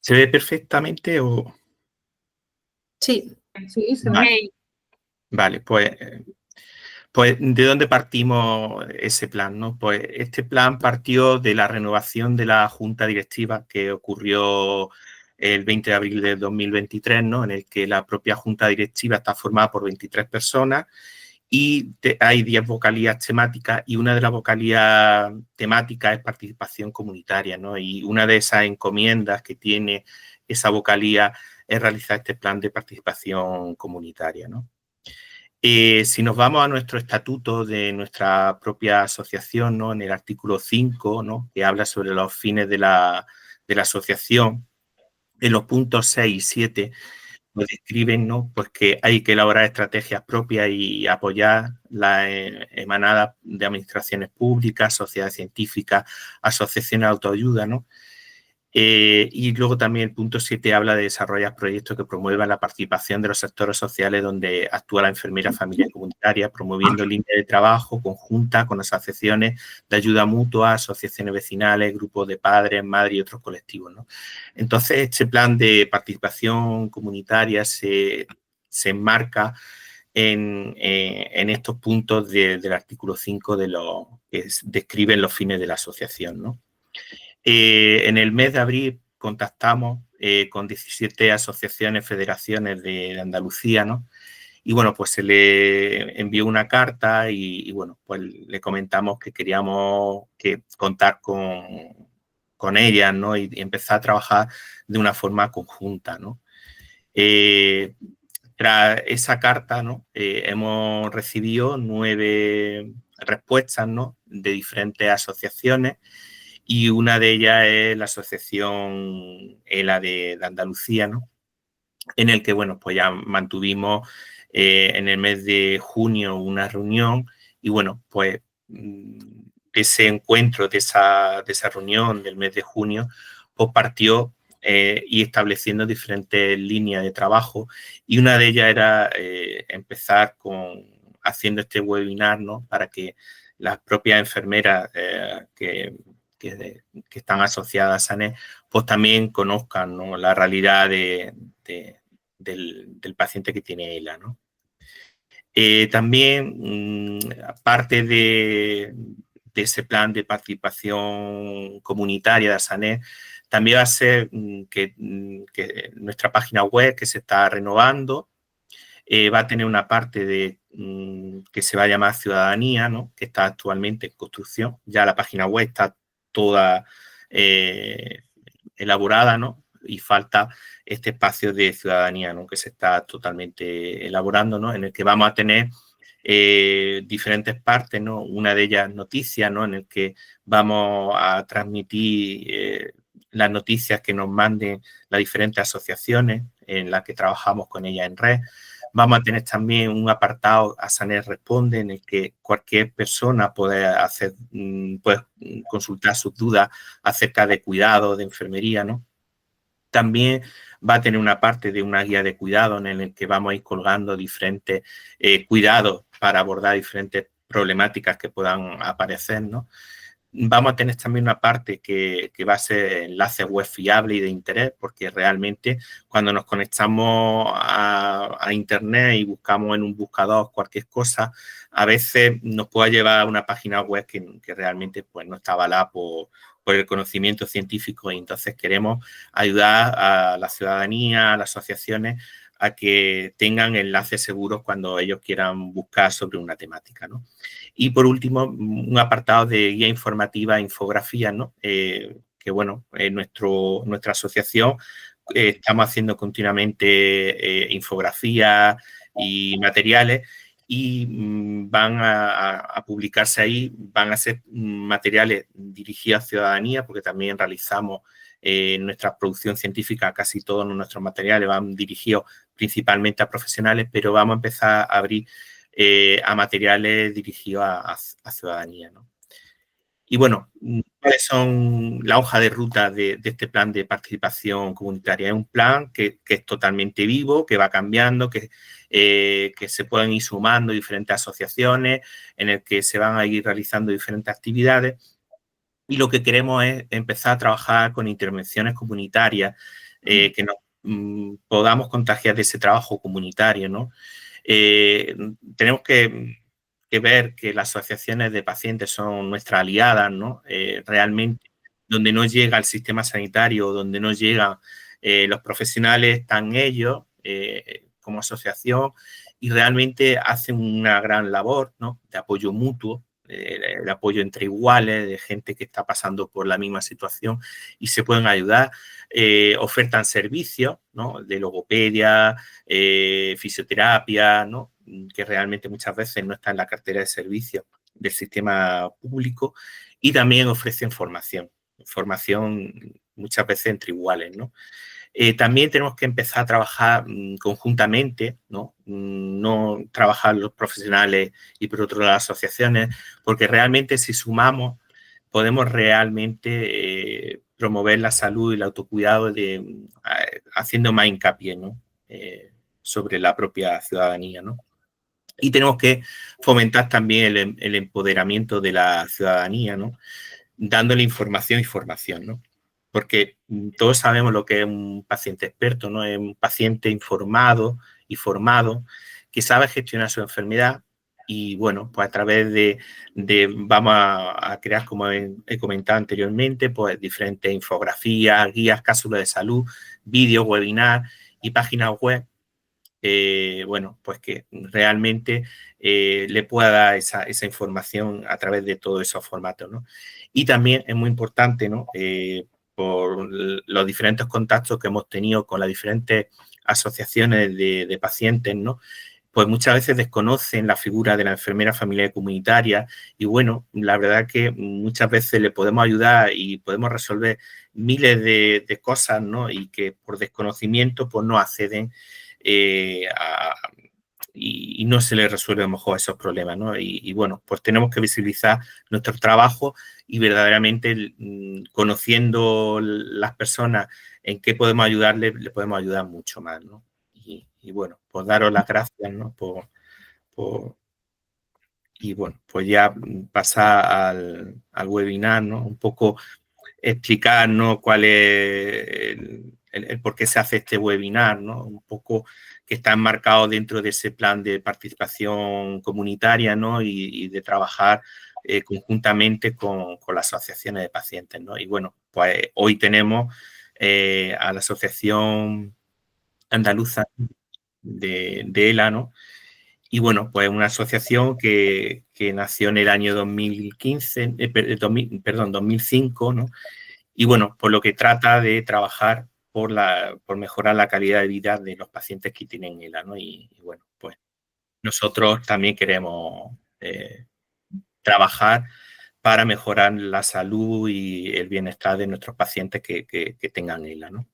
¿Se ve perfectamente o...? Sí, sí, se Vale, ve. vale, pues ¿de dónde partimos ese plan, no? Pues este plan partió de la renovación de la Junta Directiva que ocurrió el 20 de abril de 2023, ¿no? En el que la propia Junta Directiva está formada por 23 personas y hay 10 vocalías temáticas y una de las vocalías temáticas es participación comunitaria, ¿no? Y una de esas encomiendas que tiene esa vocalía es realizar este plan de participación comunitaria, ¿no? Si nos vamos a nuestro estatuto de nuestra propia asociación, ¿no? En el artículo 5, ¿no? Que habla sobre los fines de la asociación, en los puntos 6 y 7 nos describen, ¿no? Pues que hay que elaborar estrategias propias y apoyar las emanadas de administraciones públicas, sociedades científicas, asociaciones de autoayuda, ¿no? Y luego también el punto 7 habla de desarrollar proyectos que promuevan la participación de los sectores sociales donde actúa la enfermera familiar comunitaria, promoviendo líneas de trabajo conjuntas con asociaciones de ayuda mutua, asociaciones vecinales, grupos de padres, madres y otros colectivos, ¿no? Entonces, este plan de participación comunitaria se enmarca en estos puntos del artículo 5 de lo que describen los fines de la asociación, ¿no? En el mes de abril contactamos con 17 asociaciones, federaciones de Andalucía, ¿no? Y bueno, pues se le envió una carta y bueno, pues le comentamos que queríamos contar con ellas, ¿no? Y empezar a trabajar de una forma conjunta, ¿no? Tras esa carta, ¿no? Hemos recibido 9 respuestas, ¿no? De diferentes asociaciones y una de ellas es la asociación ELA de Andalucía, ¿no? En el que, bueno, pues ya mantuvimos en el mes de junio una reunión y, bueno, pues ese encuentro de esa reunión del mes de junio, pues partió y estableciendo diferentes líneas de trabajo y una de ellas era empezar haciendo este webinar, ¿no? Para que las propias enfermeras que están asociadas a SANES, pues también conozcan, ¿no? La realidad del paciente que tiene ELA, ¿no? También, aparte de ese plan de participación comunitaria de SANES, también va a ser que nuestra página web, que se está renovando, va a tener una parte que se va a llamar Ciudadanía, ¿no? Que está actualmente en construcción. Ya la página web está toda elaborada, ¿no? Y falta este espacio de ciudadanía, ¿no? Que se está totalmente elaborando, ¿no? En el que vamos a tener diferentes partes, ¿no? Una de ellas noticias, ¿no? En el que vamos a transmitir las noticias que nos manden las diferentes asociaciones en las que trabajamos con ellas en red. Vamos a tener también un apartado a SANES Responde en el que cualquier persona puede consultar sus dudas acerca de cuidado, de enfermería, ¿no? También va a tener una parte de una guía de cuidado en el que vamos a ir colgando diferentes cuidados para abordar diferentes problemáticas que puedan aparecer, ¿no? Vamos a tener también una parte que va a ser enlace web fiable y de interés, porque realmente cuando nos conectamos a Internet y buscamos en un buscador cualquier cosa, a veces nos puede llevar a una página web que realmente pues, no está avalada por el conocimiento científico y entonces queremos ayudar a la ciudadanía, a las asociaciones, a que tengan enlaces seguros cuando ellos quieran buscar sobre una temática, ¿no? Y por último, un apartado de guía informativa, infografía, ¿no? Que bueno, nuestra asociación estamos haciendo continuamente infografías y materiales y van a publicarse ahí, van a ser materiales dirigidos a ciudadanía, porque también realizamos nuestra producción científica, casi todos nuestros materiales van dirigidos principalmente a profesionales, pero vamos a empezar a abrir a materiales dirigidos a ciudadanía, ¿no? Y bueno, ¿cuáles son la hoja de ruta de este plan de participación comunitaria? Es un plan que es totalmente vivo, que va cambiando, que se pueden ir sumando diferentes asociaciones, en el que se van a ir realizando diferentes actividades. Y lo que queremos es empezar a trabajar con intervenciones comunitarias que nos podamos contagiar de ese trabajo comunitario, ¿no? Tenemos que ver que las asociaciones de pacientes son nuestras aliadas, ¿no? Realmente, donde no llega el sistema sanitario, donde no llegan los profesionales, están ellos como asociación y realmente hacen una gran labor, ¿no? De apoyo mutuo, el apoyo entre iguales, de gente que está pasando por la misma situación y se pueden ayudar. Ofertan servicios, ¿no? De logopedia, fisioterapia, ¿no? Que realmente muchas veces no está en la cartera de servicios del sistema público, y también ofrecen formación muchas veces entre iguales, ¿no? También tenemos que empezar a trabajar conjuntamente, ¿no? No trabajar los profesionales y por otro lado las asociaciones, porque realmente si sumamos podemos realmente promover la salud y el autocuidado haciendo más hincapié, ¿no? Sobre la propia ciudadanía, ¿no? Y tenemos que fomentar también el empoderamiento de la ciudadanía, ¿no? Dándole información y formación, ¿no? Porque todos sabemos lo que es un paciente experto, ¿no? Es un paciente informado y formado que sabe gestionar su enfermedad y, bueno, pues a través vamos a crear, como he comentado anteriormente, pues diferentes infografías, guías, cápsulas de salud, vídeos, webinars y páginas web, bueno, pues que realmente le pueda dar esa información a través de todos esos formatos, ¿no? Y también es muy importante, ¿no? Por los diferentes contactos que hemos tenido con las diferentes asociaciones de pacientes, ¿no? Pues muchas veces desconocen la figura de la enfermera familiar y comunitaria y, bueno, la verdad que muchas veces le podemos ayudar y podemos resolver miles de cosas, ¿no? Y que por desconocimiento pues no acceden y no se les resuelve a lo mejor esos problemas, ¿no? Y bueno, pues tenemos que visibilizar nuestro trabajo y verdaderamente conociendo las personas en qué podemos ayudarle, le podemos ayudar mucho más, ¿no? Y bueno, pues daros las gracias, ¿no? Y bueno, pues ya pasar al webinar, ¿no? Un poco explicar, ¿no? Cuál es el por qué se hace este webinar, ¿no? Un poco que está enmarcado dentro de ese plan de participación comunitaria, ¿no? Y de trabajar conjuntamente con las asociaciones de pacientes, ¿no? Y bueno, pues hoy tenemos a la Asociación Andaluza de ELA, ¿no? Y bueno, pues una asociación que nació en el año 2015, perdón, 2005, ¿no? Y bueno, por lo que trata de trabajar por mejorar la calidad de vida de los pacientes que tienen ELA, ¿no? Y bueno, pues nosotros también queremos trabajar para mejorar la salud y el bienestar de nuestros pacientes que tengan ELA, ¿no?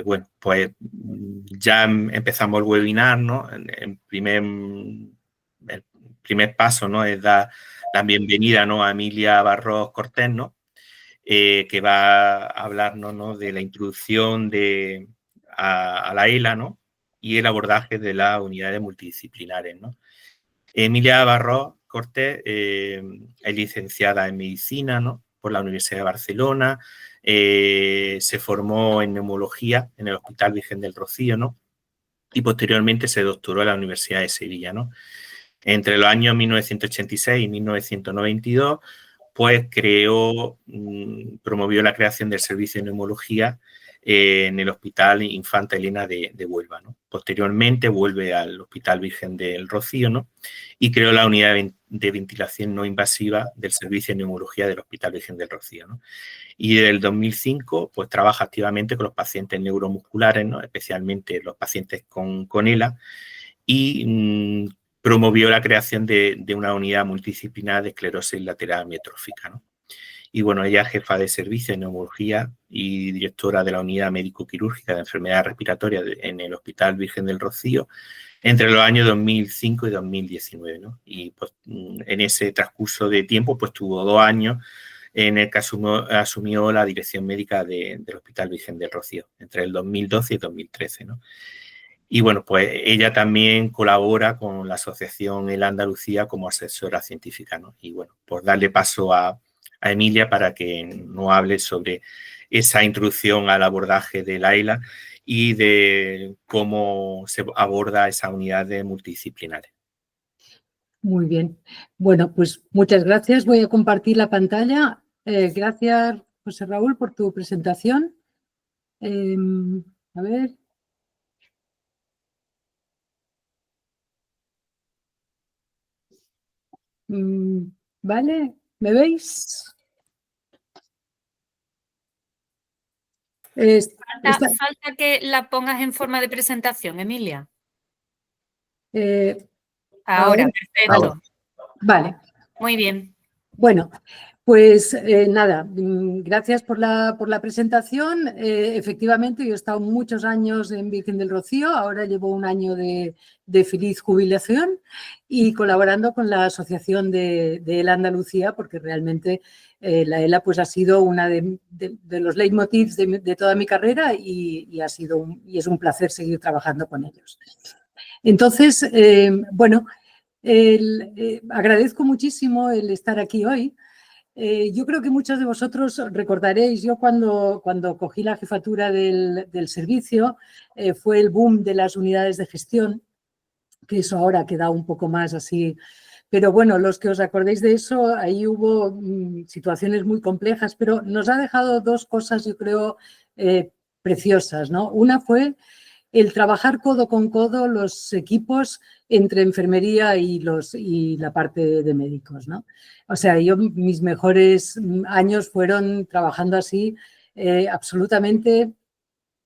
Bueno, pues ya empezamos el webinar, ¿no? El primer paso, ¿no? Es dar la bienvenida, ¿no? A Emilia Barros Cortés, ¿no? Que va a hablarnos, ¿no? De la introducción a la ELA, ¿no? Y el abordaje de las unidades multidisciplinares, ¿no? Emilia Barros Cortés es licenciada en Medicina, ¿no? Por la Universidad de Barcelona, se formó en neumología en el Hospital Virgen del Rocío, ¿no? Y posteriormente se doctoró en la Universidad de Sevilla, ¿no? Entre los años 1986 y 1992, pues promovió la creación del servicio de neumología en el Hospital Infanta Elena de Huelva, ¿no? Posteriormente vuelve al Hospital Virgen del Rocío, ¿no? Y creó la unidad de ventilación no invasiva del servicio de neumología del Hospital Virgen del Rocío, ¿no? Y desde el 2005, pues trabaja activamente con los pacientes neuromusculares, ¿no? Especialmente los pacientes con ELA, y promovió la creación de una unidad multidisciplinar de esclerosis lateral amiotrófica, ¿no? Y bueno, ella es jefa de servicio de neumología y directora de la unidad médico-quirúrgica de enfermedades respiratorias en el Hospital Virgen del Rocío entre los años 2005 y 2019, ¿no? Y pues, en ese transcurso de tiempo, pues tuvo 2 años en el que asumió la dirección médica del Hospital Virgen del Rocío, entre el 2012 y 2013, ¿no? Y bueno, pues ella también colabora con la Asociación ELA Andalucía como asesora científica, ¿no? Y bueno, pues darle paso a Emilia para que nos hable sobre esa introducción al abordaje de la ELA y de cómo se aborda esa unidad de multidisciplinares. Muy bien. Bueno, pues muchas gracias. Voy a compartir la pantalla. Gracias, José Raúl, por tu presentación. A ver. ¿Vale? ¿Me veis? Falta que la pongas en forma de presentación, Emilia. Ahora, perfecto. Vale. Muy bien. Bueno, pues nada, gracias por la presentación. Efectivamente, yo he estado muchos años en Virgen del Rocío, ahora llevo un año de feliz jubilación y colaborando con la Asociación de ELA Andalucía, porque realmente la ELA pues, ha sido una de los leitmotivs de toda mi carrera y es un placer seguir trabajando con ellos. Entonces, bueno, agradezco muchísimo el estar aquí hoy. Yo creo que muchos de vosotros recordaréis, yo cuando cogí la jefatura del servicio, fue el boom de las unidades de gestión, que eso ahora ha quedado un poco más así. Pero bueno, los que os acordéis de eso, ahí hubo situaciones muy complejas, pero nos ha dejado dos cosas, yo creo, preciosas, ¿no? Una fue el trabajar codo con codo los equipos entre enfermería y la parte de médicos, ¿no? O sea, mis mejores años fueron trabajando así, absolutamente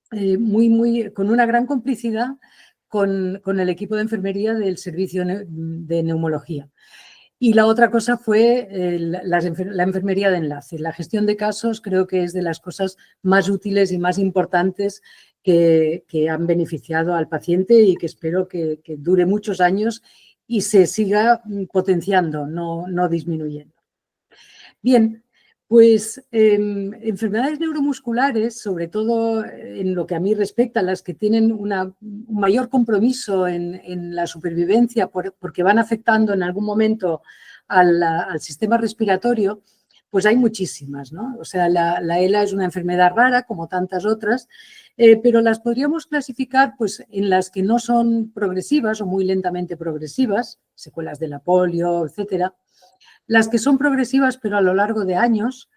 con una gran complicidad con el equipo de enfermería del servicio de neumología. Y la otra cosa fue la enfermería de enlace. La gestión de casos creo que es de las cosas más útiles y más importantes que han beneficiado al paciente y que espero que dure muchos años y se siga potenciando, no disminuyendo. Bien, pues enfermedades neuromusculares, sobre todo en lo que a mí respecta, las que tienen un mayor compromiso en la supervivencia porque van afectando en algún momento al sistema respiratorio, pues hay muchísimas, ¿no? O sea, la ELA es una enfermedad rara, como tantas otras, pero las podríamos clasificar pues, en las que no son progresivas o muy lentamente progresivas, secuelas de la polio, etcétera. Las que son progresivas, pero a lo largo de años,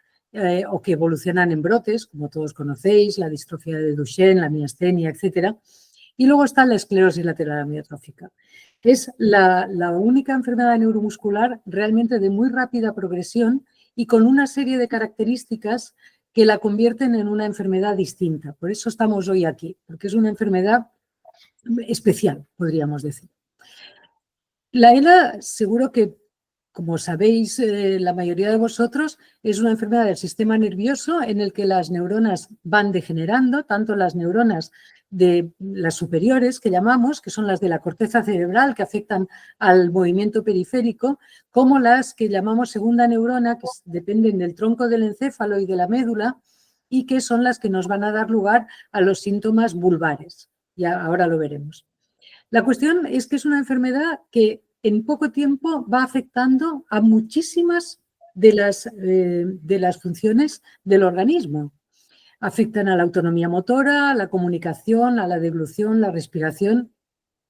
o que evolucionan en brotes, como todos conocéis, la distrofia de Duchenne, la miastenia, etcétera. Y luego está la esclerosis lateral amiotrófica. Es la única enfermedad neuromuscular realmente de muy rápida progresión y con una serie de características que la convierten en una enfermedad distinta. Por eso estamos hoy aquí, porque es una enfermedad especial, podríamos decir. La ELA, seguro que, como sabéis la mayoría de vosotros, es una enfermedad del sistema nervioso en el que las neuronas van degenerando, tanto las neuronas de las superiores, que llamamos, que son las de la corteza cerebral, que afectan al movimiento periférico, como las que llamamos segunda neurona, que dependen del tronco del encéfalo y de la médula, y que son las que nos van a dar lugar a los síntomas vulvares. Ya ahora lo veremos. La cuestión es que es una enfermedad que en poco tiempo va afectando a muchísimas de las funciones del organismo. Afectan a la autonomía motora, a la comunicación, a la deglución, la respiración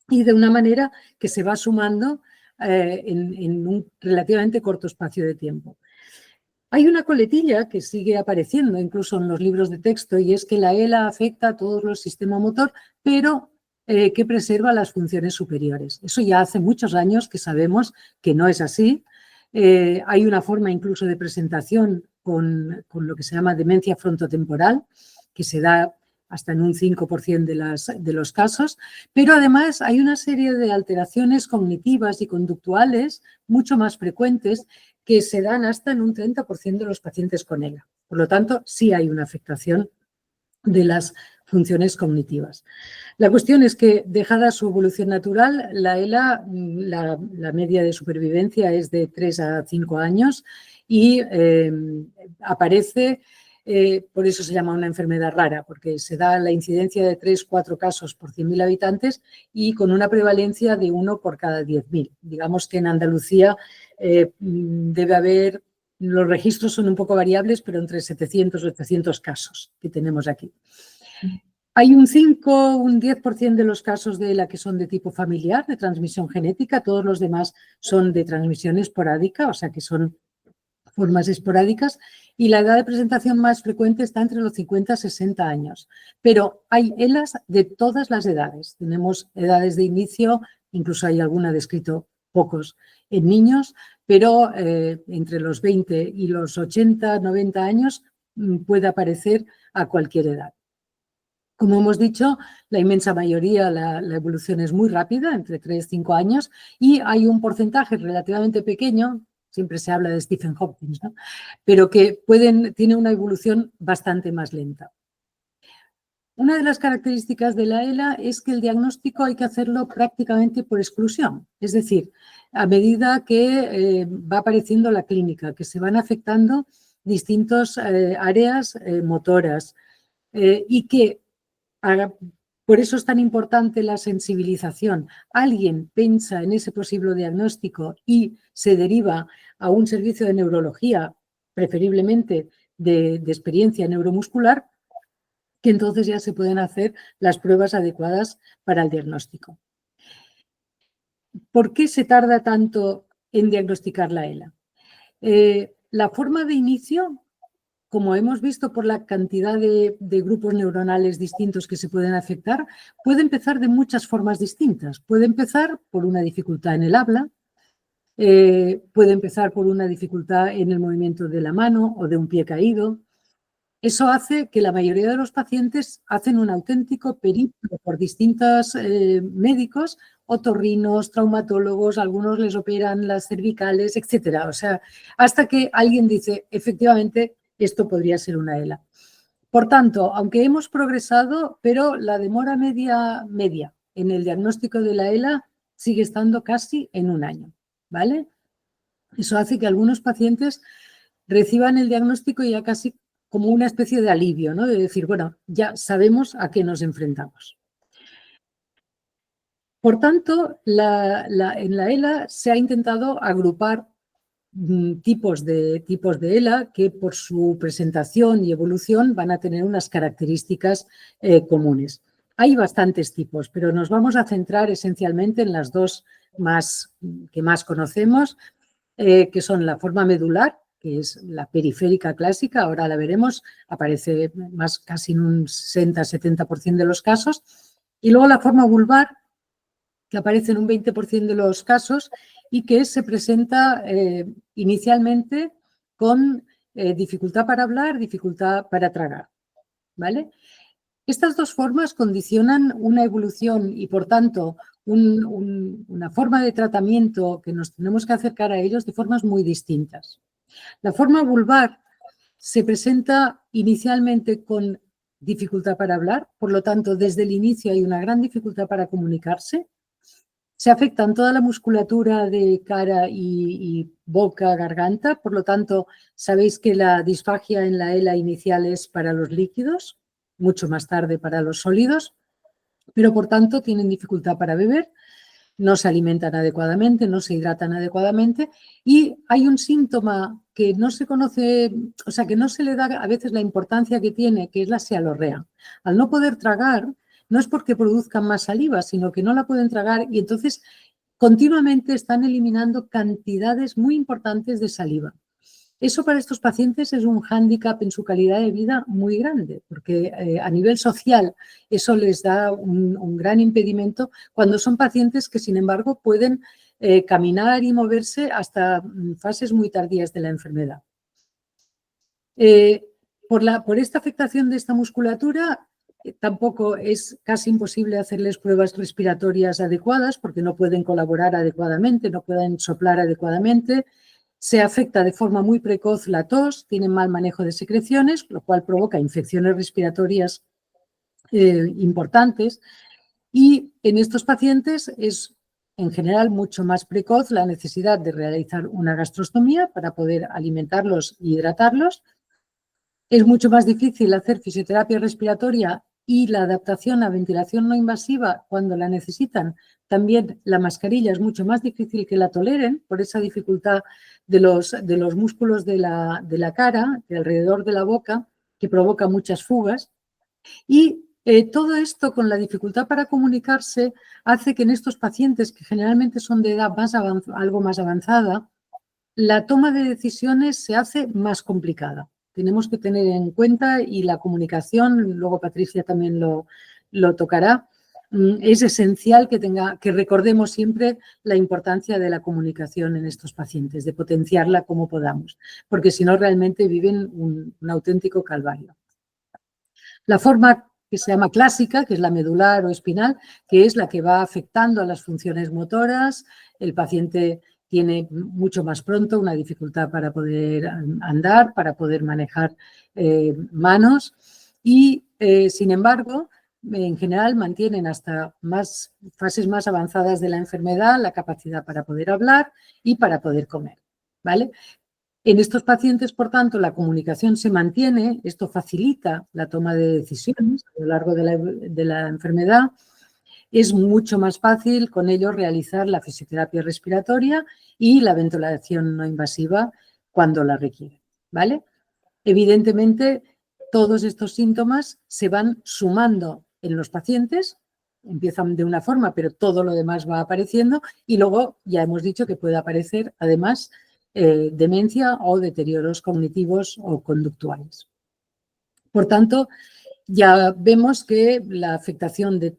y de una manera que se va sumando en un relativamente corto espacio de tiempo. Hay una coletilla que sigue apareciendo incluso en los libros de texto y es que la ELA afecta a todos los sistemas motor, pero que preserva las funciones superiores. Eso ya hace muchos años que sabemos que no es así. Hay una forma incluso de presentación con lo que se llama demencia frontotemporal, que se da hasta en un 5% de los casos, pero además hay una serie de alteraciones cognitivas y conductuales mucho más frecuentes que se dan hasta en un 30% de los pacientes con ELA. Por lo tanto, sí hay una afectación de las funciones cognitivas. La cuestión es que, dejada su evolución natural, la ELA, la media de supervivencia es de 3 a 5 años y aparece, por eso se llama una enfermedad rara, porque se da la incidencia de 3-4 casos por 100.000 habitantes y con una prevalencia de 1 por cada 10.000. Digamos que en Andalucía debe haber Los registros son un poco variables, pero entre 700 y 800 casos que tenemos aquí. Hay un 5, un 10% de los casos de ELA que son de tipo familiar, de transmisión genética. Todos los demás son de transmisión esporádica, o sea que son formas esporádicas. Y la edad de presentación más frecuente está entre los 50 y 60 años. Pero hay ELAs de todas las edades. Tenemos edades de inicio, incluso hay alguna descrito pocos en niños, pero entre los 20 y los 80, 90 años puede aparecer a cualquier edad. Como hemos dicho, la inmensa mayoría, la evolución es muy rápida, entre 3 y 5 años, y hay un porcentaje relativamente pequeño, siempre se habla de Stephen Hawking, ¿no? Pero que tiene una evolución bastante más lenta. Una de las características de la ELA es que el diagnóstico hay que hacerlo prácticamente por exclusión, es decir, a medida que va apareciendo la clínica, que se van afectando distintas áreas motoras y que por eso es tan importante la sensibilización. Alguien piensa en ese posible diagnóstico y se deriva a un servicio de neurología, preferiblemente de experiencia neuromuscular, que entonces ya se pueden hacer las pruebas adecuadas para el diagnóstico. ¿Por qué se tarda tanto en diagnosticar la ELA? La forma de inicio, como hemos visto por la cantidad de grupos neuronales distintos que se pueden afectar, puede empezar de muchas formas distintas. Puede empezar por una dificultad en el habla, puede empezar por una dificultad en el movimiento de la mano o de un pie caído. Eso hace que la mayoría de los pacientes hacen un auténtico periplo por distintos médicos, otorrinos, traumatólogos, algunos les operan las cervicales, etcétera. O sea, hasta que alguien dice, efectivamente, esto podría ser una ELA. Por tanto, aunque hemos progresado, pero la demora media en el diagnóstico de la ELA sigue estando casi en un año, ¿vale? Eso hace que algunos pacientes reciban el diagnóstico ya casi como una especie de alivio, ¿no? De decir, bueno, ya sabemos a qué nos enfrentamos. Por tanto, en la ELA se ha intentado agrupar tipos de ELA que por su presentación y evolución van a tener unas características comunes. Hay bastantes tipos, pero nos vamos a centrar esencialmente en las dos que más conocemos, que son la forma medular, que es la periférica clásica, ahora la veremos, aparece más casi en un 60-70% de los casos, y luego la forma vulvar, que aparece en un 20% de los casos y que se presenta inicialmente con dificultad para hablar, dificultad para tragar, ¿vale? Estas dos formas condicionan una evolución y, por tanto, una forma de tratamiento que nos tenemos que acercar a ellos de formas muy distintas. La forma vulvar se presenta inicialmente con dificultad para hablar, por lo tanto, desde el inicio hay una gran dificultad para comunicarse. Se afectan toda la musculatura de cara y boca, garganta, por lo tanto, sabéis que la disfagia en la ELA inicial es para los líquidos, mucho más tarde para los sólidos, pero por tanto tienen dificultad para beber, no se alimentan adecuadamente, no se hidratan adecuadamente y hay un síntoma que no se conoce, o sea, que no se le da a veces la importancia que tiene, que es la sialorrea. Al no poder tragar, no es porque produzcan más saliva, sino que no la pueden tragar y entonces continuamente están eliminando cantidades muy importantes de saliva. Eso para estos pacientes es un hándicap en su calidad de vida muy grande, porque a nivel social eso les da un gran impedimento cuando son pacientes que, sin embargo, pueden caminar y moverse hasta fases muy tardías de la enfermedad. Por esta afectación de esta musculatura, tampoco es casi imposible hacerles pruebas respiratorias adecuadas porque no pueden colaborar adecuadamente, no pueden soplar adecuadamente. Se afecta de forma muy precoz la tos, tienen mal manejo de secreciones, lo cual provoca infecciones respiratorias importantes. Y en estos pacientes es en general mucho más precoz la necesidad de realizar una gastrostomía para poder alimentarlos y hidratarlos. Es mucho más difícil hacer fisioterapia respiratoria y la adaptación a ventilación no invasiva cuando la necesitan, también la mascarilla es mucho más difícil que la toleren por esa dificultad de los músculos de la cara, de alrededor de la boca, que provoca muchas fugas. Y todo esto con la dificultad para comunicarse hace que en estos pacientes, que generalmente son de edad algo más avanzada, la toma de decisiones se hace más complicada. Tenemos que tener en cuenta, y la comunicación, luego Patricia también lo tocará, es esencial que recordemos siempre la importancia de la comunicación en estos pacientes, de potenciarla como podamos, porque si no realmente viven un auténtico calvario. La forma que se llama clásica, que es la medular o espinal, que es la que va afectando a las funciones motoras, el paciente tiene mucho más pronto una dificultad para poder andar, para poder manejar manos y, sin embargo, en general mantienen hasta fases más avanzadas de la enfermedad la capacidad para poder hablar y para poder comer, ¿vale? En estos pacientes, por tanto, la comunicación se mantiene, esto facilita la toma de decisiones a lo largo de la enfermedad. Es mucho más fácil con ellos realizar la fisioterapia respiratoria y la ventilación no invasiva cuando la requieren, ¿vale? Evidentemente, todos estos síntomas se van sumando en los pacientes, empiezan de una forma, pero todo lo demás va apareciendo y luego ya hemos dicho que puede aparecer, además, demencia o deterioros cognitivos o conductuales. Por tanto, ya vemos que la afectación de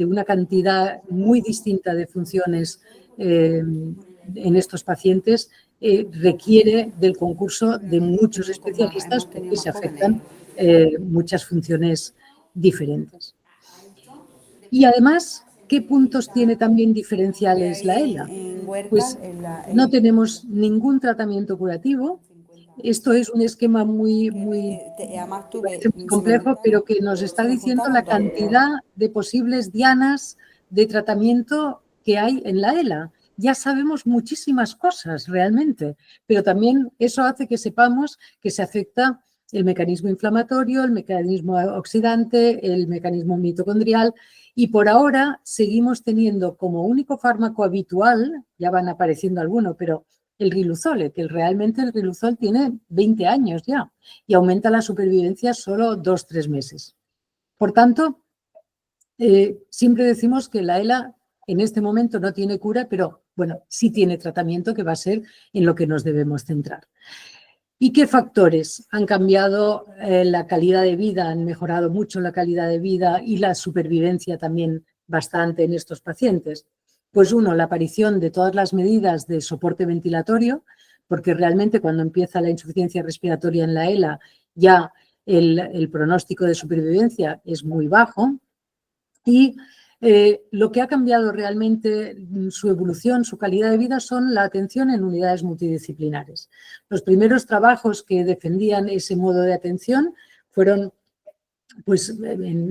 una cantidad muy distinta de funciones en estos pacientes requiere del concurso de muchos especialistas porque se afectan muchas funciones diferentes. Y además, ¿qué puntos tiene también diferenciales la ELA? Pues no tenemos ningún tratamiento curativo. Esto es un esquema muy complejo, pero que nos está diciendo la cantidad de posibles dianas de tratamiento que hay en la ELA. Ya sabemos muchísimas cosas realmente, pero también eso hace que sepamos que se afecta el mecanismo inflamatorio, el mecanismo oxidante, el mecanismo mitocondrial y por ahora seguimos teniendo como único fármaco habitual, ya van apareciendo algunos, pero el riluzole, que realmente el riluzole tiene 20 años ya y aumenta la supervivencia solo 2-3 meses. Por tanto, siempre decimos que la ELA en este momento no tiene cura, pero bueno, sí tiene tratamiento que va a ser en lo que nos debemos centrar. ¿Y qué factores han cambiado la calidad de vida, han mejorado mucho la calidad de vida y la supervivencia también bastante en estos pacientes? Pues uno, la aparición de todas las medidas de soporte ventilatorio, porque realmente cuando empieza la insuficiencia respiratoria en la ELA ya el pronóstico de supervivencia es muy bajo y lo que ha cambiado realmente su evolución, su calidad de vida, son la atención en unidades multidisciplinares. Los primeros trabajos que defendían ese modo de atención fueron pues,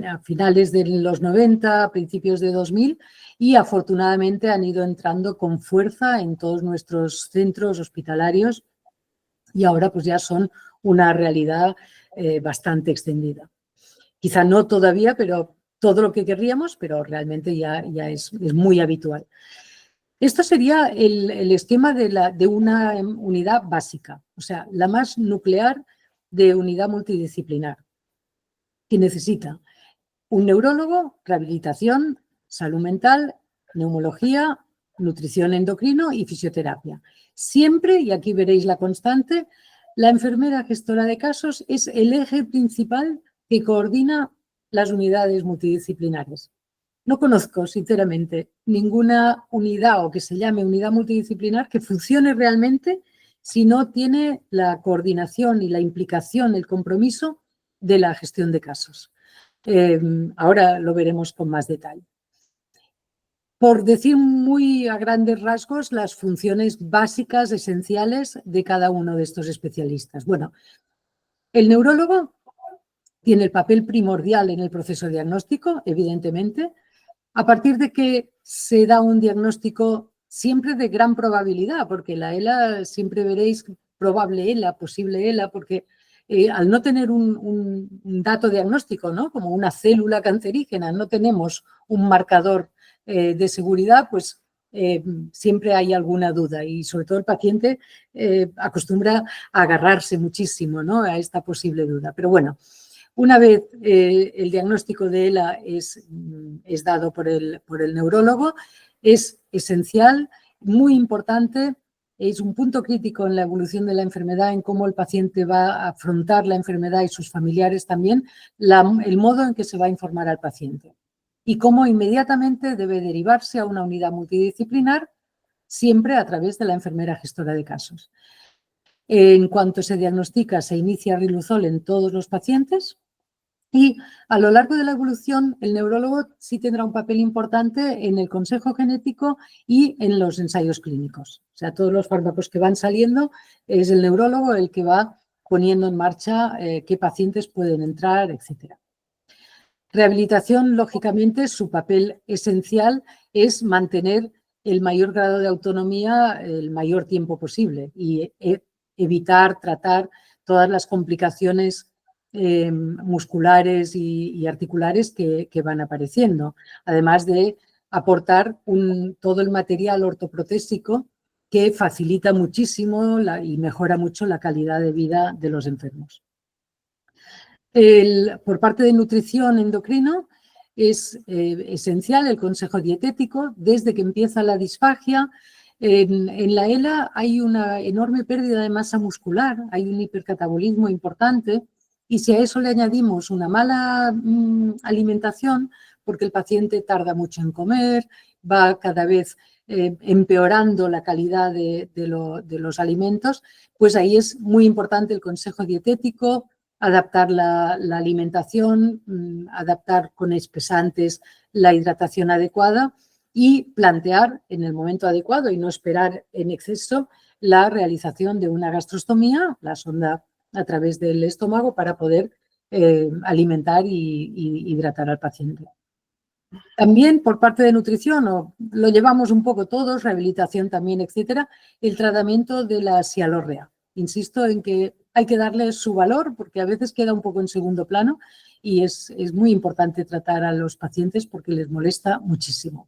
a finales de los 90, a principios de 2000 y afortunadamente han ido entrando con fuerza en todos nuestros centros hospitalarios y ahora pues ya son una realidad bastante extendida. Quizá no todavía, pero todo lo que querríamos, pero realmente ya es muy habitual. Esto sería el esquema de una unidad básica, o sea, la más nuclear de unidad multidisciplinar, que necesita un neurólogo, rehabilitación, salud mental, neumología, nutrición endocrino y fisioterapia. Siempre, y aquí veréis la constante, la enfermera gestora de casos es el eje principal que coordina las unidades multidisciplinares. No conozco, sinceramente, ninguna unidad o que se llame unidad multidisciplinar que funcione realmente si no tiene la coordinación y la implicación, el compromiso de la gestión de casos. Ahora lo veremos con más detalle. Por decir muy a grandes rasgos las funciones básicas, esenciales de cada uno de estos especialistas. Bueno, el neurólogo tiene el papel primordial en el proceso diagnóstico, evidentemente. A partir de que se da un diagnóstico siempre de gran probabilidad, porque la ELA siempre veréis probable ELA, posible ELA, porque al no tener un dato diagnóstico, ¿no? Como una célula cancerígena, no tenemos un marcador de seguridad, pues siempre hay alguna duda y sobre todo el paciente acostumbra a agarrarse muchísimo, ¿no? A esta posible duda. Pero bueno, una vez el diagnóstico de ELA es dado por el neurólogo, es esencial, muy importante, es un punto crítico en la evolución de la enfermedad, en cómo el paciente va a afrontar la enfermedad y sus familiares también, el modo en que se va a informar al paciente y cómo inmediatamente debe derivarse a una unidad multidisciplinar, siempre a través de la enfermera gestora de casos. En cuanto se diagnostica, se inicia riluzol en todos los pacientes y a lo largo de la evolución el neurólogo sí tendrá un papel importante en el consejo genético y en los ensayos clínicos. O sea, todos los fármacos que van saliendo es el neurólogo el que va poniendo en marcha qué pacientes pueden entrar, etcétera. Rehabilitación, lógicamente, su papel esencial es mantener el mayor grado de autonomía el mayor tiempo posible y evitar, tratar todas las complicaciones musculares y articulares que van apareciendo, además de aportar todo el material ortoprotésico que facilita muchísimo y mejora mucho la calidad de vida de los enfermos. Por parte de nutrición endocrino es esencial el consejo dietético. Desde que empieza la disfagia, en la ELA hay una enorme pérdida de masa muscular, hay un hipercatabolismo importante y si a eso le añadimos una mala alimentación, porque el paciente tarda mucho en comer, va cada vez empeorando la calidad de los alimentos, pues ahí es muy importante el consejo dietético, adaptar la alimentación, adaptar con espesantes la hidratación adecuada y plantear en el momento adecuado y no esperar en exceso la realización de una gastrostomía, la sonda a través del estómago para poder alimentar y hidratar al paciente. También por parte de nutrición, lo llevamos un poco todos, rehabilitación también, etcétera, el tratamiento de la sialorrea. Insisto en que hay que darle su valor porque a veces queda un poco en segundo plano y es muy importante tratar a los pacientes porque les molesta muchísimo.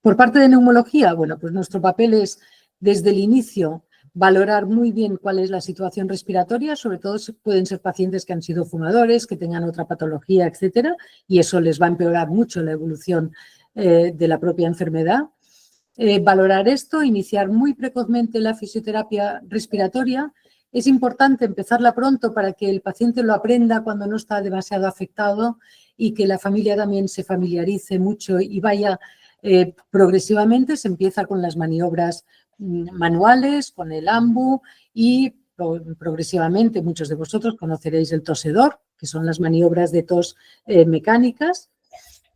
Por parte de neumología, bueno, pues nuestro papel es desde el inicio valorar muy bien cuál es la situación respiratoria, sobre todo pueden ser pacientes que han sido fumadores, que tengan otra patología, etcétera, y eso les va a empeorar mucho la evolución de la propia enfermedad. Valorar esto, iniciar muy precozmente la fisioterapia respiratoria. Es importante empezarla pronto para que el paciente lo aprenda cuando no está demasiado afectado y que la familia también se familiarice mucho y vaya progresivamente. Se empieza con las maniobras manuales, con el AMBU y progresivamente muchos de vosotros conoceréis el tosedor, que son las maniobras de tos mecánicas.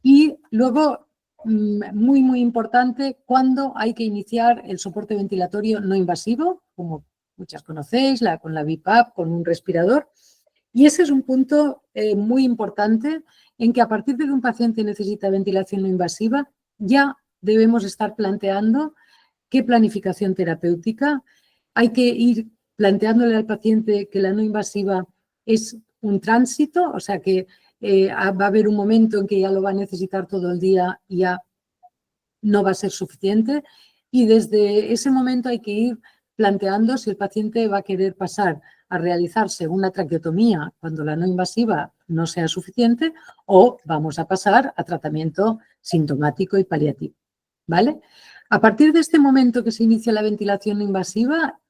Y luego, muy, muy importante, cuando hay que iniciar el soporte ventilatorio no invasivo, como muchas conocéis, con la BiPAP, con un respirador. Y ese es un punto muy importante en que a partir de que un paciente necesita ventilación no invasiva, ya debemos estar planteando qué planificación terapéutica. Hay que ir planteándole al paciente que la no invasiva es un tránsito, o sea que va a haber un momento en que ya lo va a necesitar todo el día y ya no va a ser suficiente. Y desde ese momento hay que ir planteando si el paciente va a querer pasar a realizarse una traqueotomía cuando la no invasiva no sea suficiente o vamos a pasar a tratamiento sintomático y paliativo, ¿vale? A partir de este momento que se inicia la ventilación no invasiva,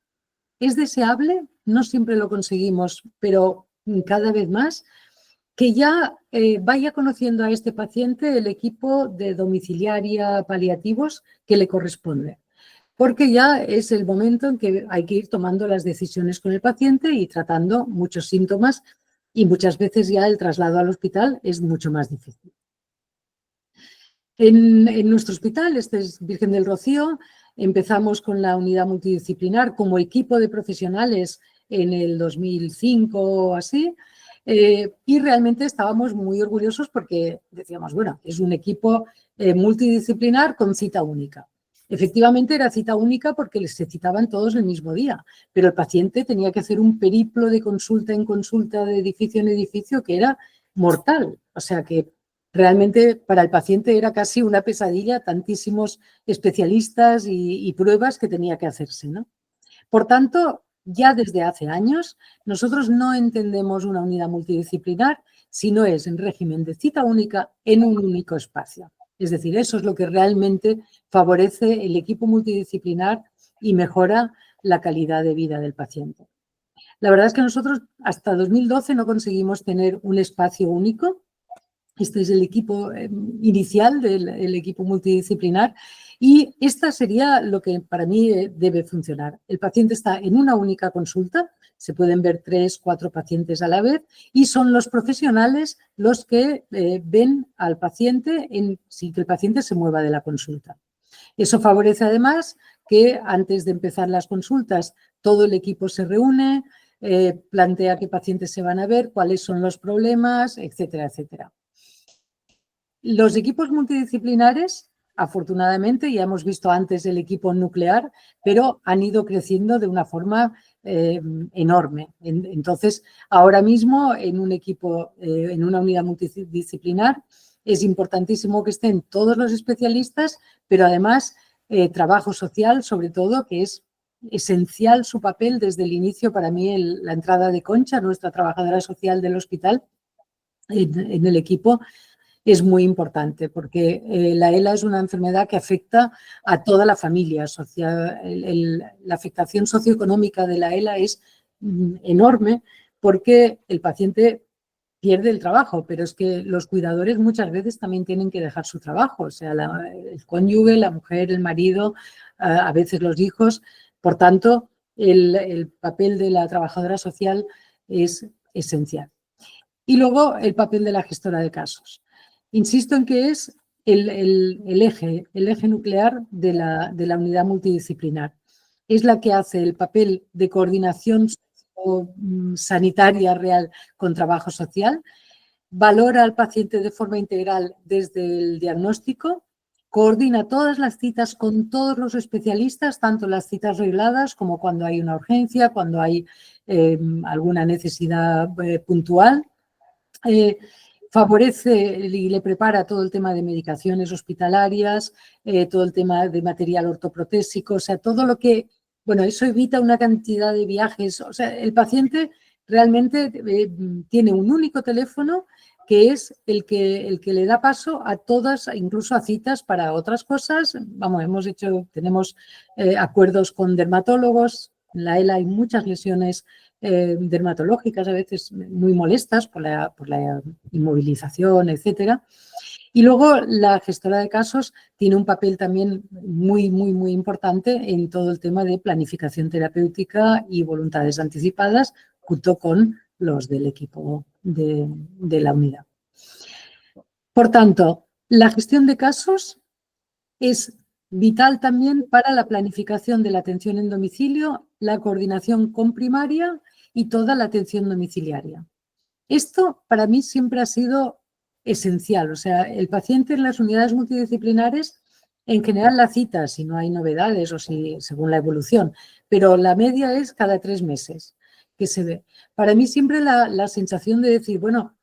es deseable, no siempre lo conseguimos, pero cada vez más, que ya vaya conociendo a este paciente el equipo de domiciliaria paliativos que le corresponde. Porque ya es el momento en que hay que ir tomando las decisiones con el paciente y tratando muchos síntomas y muchas veces ya el traslado al hospital es mucho más difícil. En nuestro hospital, este es Virgen del Rocío, empezamos con la unidad multidisciplinar como equipo de profesionales en el 2005 o así, y realmente estábamos muy orgullosos porque decíamos, bueno, es un equipo multidisciplinar con cita única. Efectivamente era cita única porque se citaban todos el mismo día, pero el paciente tenía que hacer un periplo de consulta en consulta, de edificio en edificio, que era mortal. O sea que realmente para el paciente era casi una pesadilla, tantísimos especialistas y pruebas que tenía que hacerse, ¿no? Por tanto, ya desde hace años, nosotros no entendemos una unidad multidisciplinar si no es en régimen de cita única en un único espacio. Es decir, eso es lo que realmente favorece el equipo multidisciplinar y mejora la calidad de vida del paciente. La verdad es que nosotros hasta 2012 no conseguimos tener un espacio único. Este es el equipo inicial del equipo multidisciplinar y esta sería lo que para mí debe funcionar. El paciente está en una única consulta, se pueden ver 3, 4 pacientes a la vez y son los profesionales los que ven al paciente sin que el paciente se mueva de la consulta. Eso favorece además que antes de empezar las consultas todo el equipo se reúne, plantea qué pacientes se van a ver, cuáles son los problemas, etcétera, etcétera. Los equipos multidisciplinares, afortunadamente, ya hemos visto antes el equipo nuclear, pero han ido creciendo de una forma enorme. Entonces, ahora mismo en un equipo, en una unidad multidisciplinar, es importantísimo que estén todos los especialistas, pero además trabajo social, sobre todo, que es esencial su papel desde el inicio. Para mí, la entrada de Concha, nuestra trabajadora social del hospital, en el equipo, es muy importante porque la ELA es una enfermedad que afecta a toda la familia. La afectación socioeconómica de la ELA es enorme porque el paciente pierde el trabajo, pero es que los cuidadores muchas veces también tienen que dejar su trabajo, o sea, el cónyuge, la mujer, el marido, a veces los hijos. Por tanto, el papel de la trabajadora social es esencial. Y luego el papel de la gestora de casos. Insisto en que es el eje nuclear de la unidad multidisciplinar. Es la que hace el papel de coordinación sanitaria real con trabajo social, valora al paciente de forma integral desde el diagnóstico, coordina todas las citas con todos los especialistas, tanto las citas regladas como cuando hay una urgencia, cuando hay alguna necesidad puntual. Favorece y le prepara todo el tema de medicaciones hospitalarias, todo el tema de material ortoprotésico, o sea, todo lo que, bueno, eso evita una cantidad de viajes. O sea, el paciente realmente tiene un único teléfono que es el que le da paso a todas, incluso a citas para otras cosas. Vamos, tenemos acuerdos con dermatólogos. En la ELA hay muchas lesiones dermatológicas, a veces muy molestas por la inmovilización, etcétera. Y luego la gestora de casos tiene un papel también muy, muy, muy importante en todo el tema de planificación terapéutica y voluntades anticipadas, junto con los del equipo de la unidad. Por tanto, la gestión de casos es vital también para la planificación de la atención en domicilio, la coordinación con primaria y toda la atención domiciliaria. Esto para mí siempre ha sido esencial. O sea, el paciente en las unidades multidisciplinares, en general la cita, si no hay novedades o según la evolución, pero la media es cada 3 meses que se ve. Para mí siempre la sensación de decir, bueno,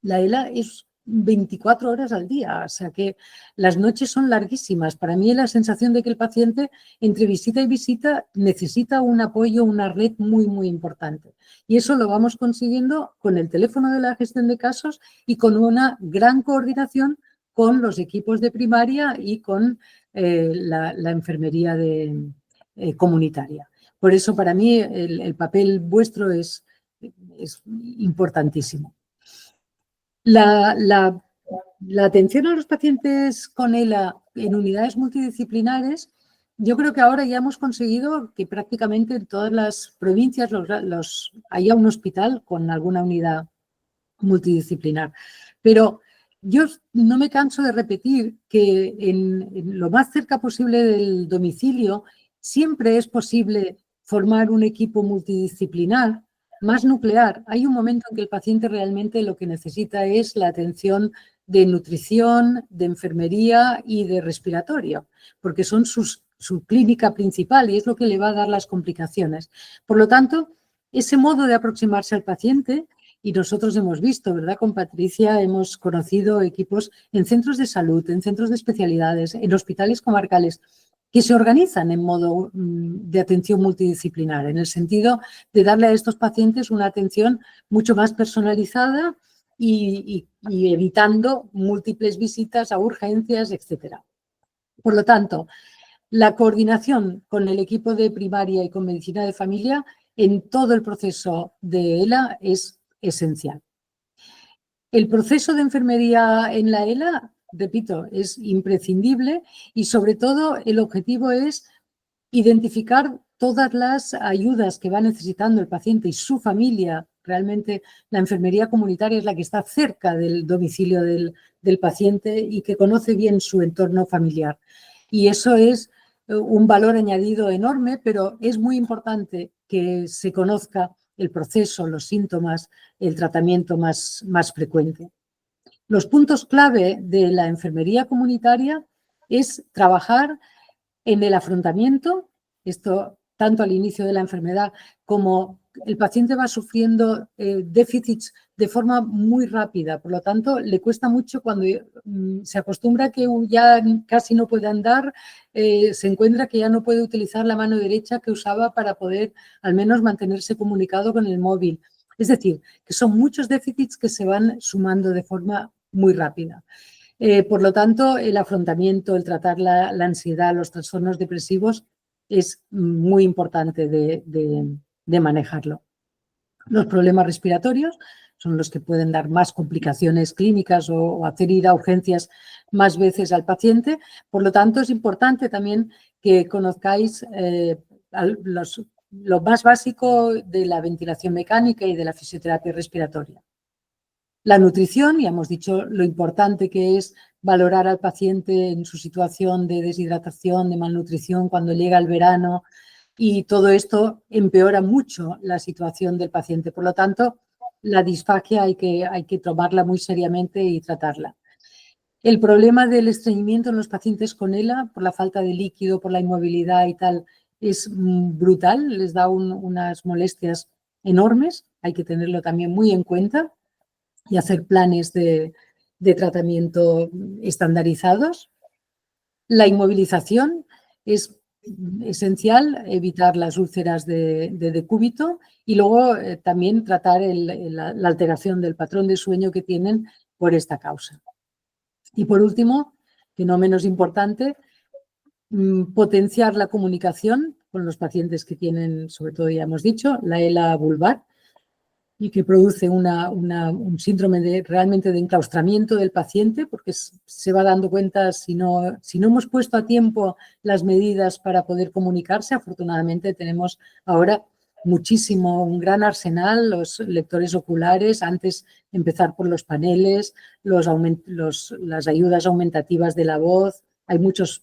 la ELA es 24 horas al día, o sea que las noches son larguísimas. Para mí la sensación de que el paciente entre visita y visita necesita un apoyo, una red muy, muy importante. Y eso lo vamos consiguiendo con el teléfono de la gestión de casos y con una gran coordinación con los equipos de primaria y con la enfermería comunitaria. Por eso para mí el papel vuestro es importantísimo. La atención a los pacientes con ELA en unidades multidisciplinares, yo creo que ahora ya hemos conseguido que prácticamente en todas las provincias haya un hospital con alguna unidad multidisciplinar. Pero yo no me canso de repetir que en lo más cerca posible del domicilio siempre es posible formar un equipo multidisciplinar más nuclear. Hay un momento en que el paciente realmente lo que necesita es la atención de nutrición, de enfermería y de respiratorio, porque son su clínica principal y es lo que le va a dar las complicaciones. Por lo tanto, ese modo de aproximarse al paciente, y nosotros hemos visto, ¿verdad? Con Patricia hemos conocido equipos en centros de salud, en centros de especialidades, en hospitales comarcales, que se organizan en modo de atención multidisciplinar, en el sentido de darle a estos pacientes una atención mucho más personalizada y evitando múltiples visitas a urgencias, etcétera. Por lo tanto, la coordinación con el equipo de primaria y con medicina de familia en todo el proceso de ELA es esencial. El proceso de enfermería en la ELA, repito, es imprescindible y sobre todo el objetivo es identificar todas las ayudas que va necesitando el paciente y su familia. Realmente la enfermería comunitaria es la que está cerca del domicilio del paciente y que conoce bien su entorno familiar. Y eso es un valor añadido enorme, pero es muy importante que se conozca el proceso, los síntomas, el tratamiento más frecuente. Los puntos clave de la enfermería comunitaria es trabajar en el afrontamiento, esto tanto al inicio de la enfermedad como el paciente va sufriendo déficits de forma muy rápida, por lo tanto le cuesta mucho cuando se acostumbra que ya casi no puede andar, se encuentra que ya no puede utilizar la mano derecha que usaba para poder al menos mantenerse comunicado con el móvil. Es decir, que son muchos déficits que se van sumando de forma muy rápida. Por lo tanto, el afrontamiento, el tratar la ansiedad, los trastornos depresivos es muy importante de manejarlo. Los problemas respiratorios son los que pueden dar más complicaciones clínicas o hacer ir a urgencias más veces al paciente. Por lo tanto, es importante también que conozcáis lo más básico de la ventilación mecánica y de la fisioterapia respiratoria. La nutrición, ya hemos dicho lo importante que es valorar al paciente en su situación de deshidratación, de malnutrición cuando llega el verano, y todo esto empeora mucho la situación del paciente. Por lo tanto, la disfagia hay que tomarla muy seriamente y tratarla. El problema del estreñimiento en los pacientes con ELA, por la falta de líquido, por la inmovilidad y tal, es brutal, les da unas molestias enormes, hay que tenerlo también muy en cuenta y hacer planes de tratamiento estandarizados. La inmovilización es esencial, evitar las úlceras de decúbito y luego también tratar la alteración del patrón de sueño que tienen por esta causa. Y por último, que no menos importante, potenciar la comunicación con los pacientes que tienen, sobre todo ya hemos dicho, la ELA vulvar, y que produce un síndrome realmente de enclaustramiento del paciente, porque se va dando cuenta si no hemos puesto a tiempo las medidas para poder comunicarse. Afortunadamente tenemos ahora un gran arsenal, los lectores oculares, antes empezar por los paneles, las ayudas aumentativas de la voz, hay muchos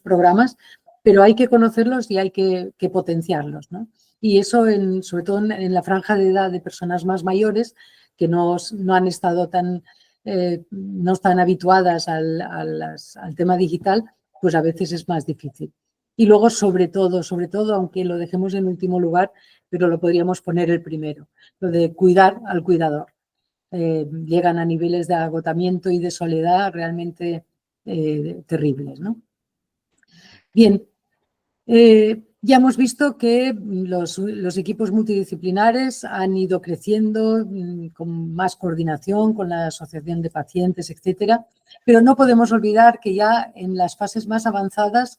programas, pero hay que conocerlos y hay que potenciarlos, ¿no? Y eso, sobre todo en la franja de edad de personas más mayores que no han estado no están habituadas al tema digital, pues a veces es más difícil. Y luego, sobre todo, aunque lo dejemos en último lugar, pero lo podríamos poner el primero, lo de cuidar al cuidador. Llegan a niveles de agotamiento y de soledad realmente terribles, ¿no? Bien. Ya hemos visto que los equipos multidisciplinares han ido creciendo con más coordinación con la asociación de pacientes, etcétera, pero no podemos olvidar que ya en las fases más avanzadas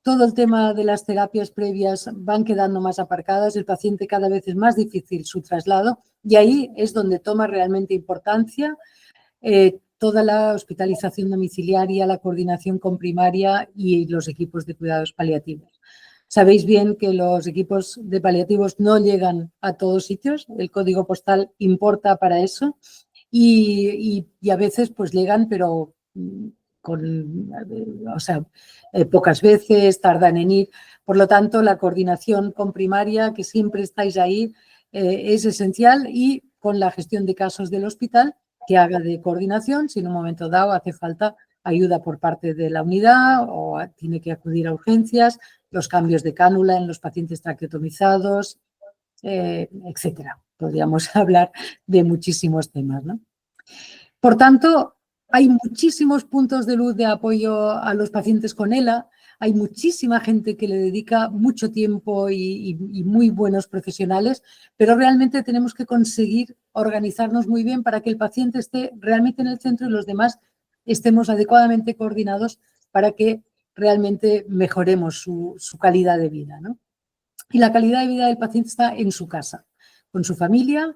todo el tema de las terapias previas van quedando más aparcadas, el paciente cada vez es más difícil su traslado y ahí es donde toma realmente importancia toda la hospitalización domiciliaria, la coordinación con primaria y los equipos de cuidados paliativos. Sabéis bien que los equipos de paliativos no llegan a todos sitios, el código postal importa para eso y a veces pues llegan pero pocas veces, tardan en ir. Por lo tanto, la coordinación con primaria, que siempre estáis ahí, es esencial y con la gestión de casos del hospital que haga de coordinación si en un momento dado hace falta ayuda por parte de la unidad o tiene que acudir a urgencias, los cambios de cánula en los pacientes traqueotomizados, etcétera. Podríamos hablar de muchísimos temas, ¿no? Por tanto, hay muchísimos puntos de luz de apoyo a los pacientes con ELA. Hay muchísima gente que le dedica mucho tiempo y muy buenos profesionales, pero realmente tenemos que conseguir organizarnos muy bien para que el paciente esté realmente en el centro y los demás estemos adecuadamente coordinados para que realmente mejoremos su calidad de vida, ¿no? Y la calidad de vida del paciente está en su casa, con su familia.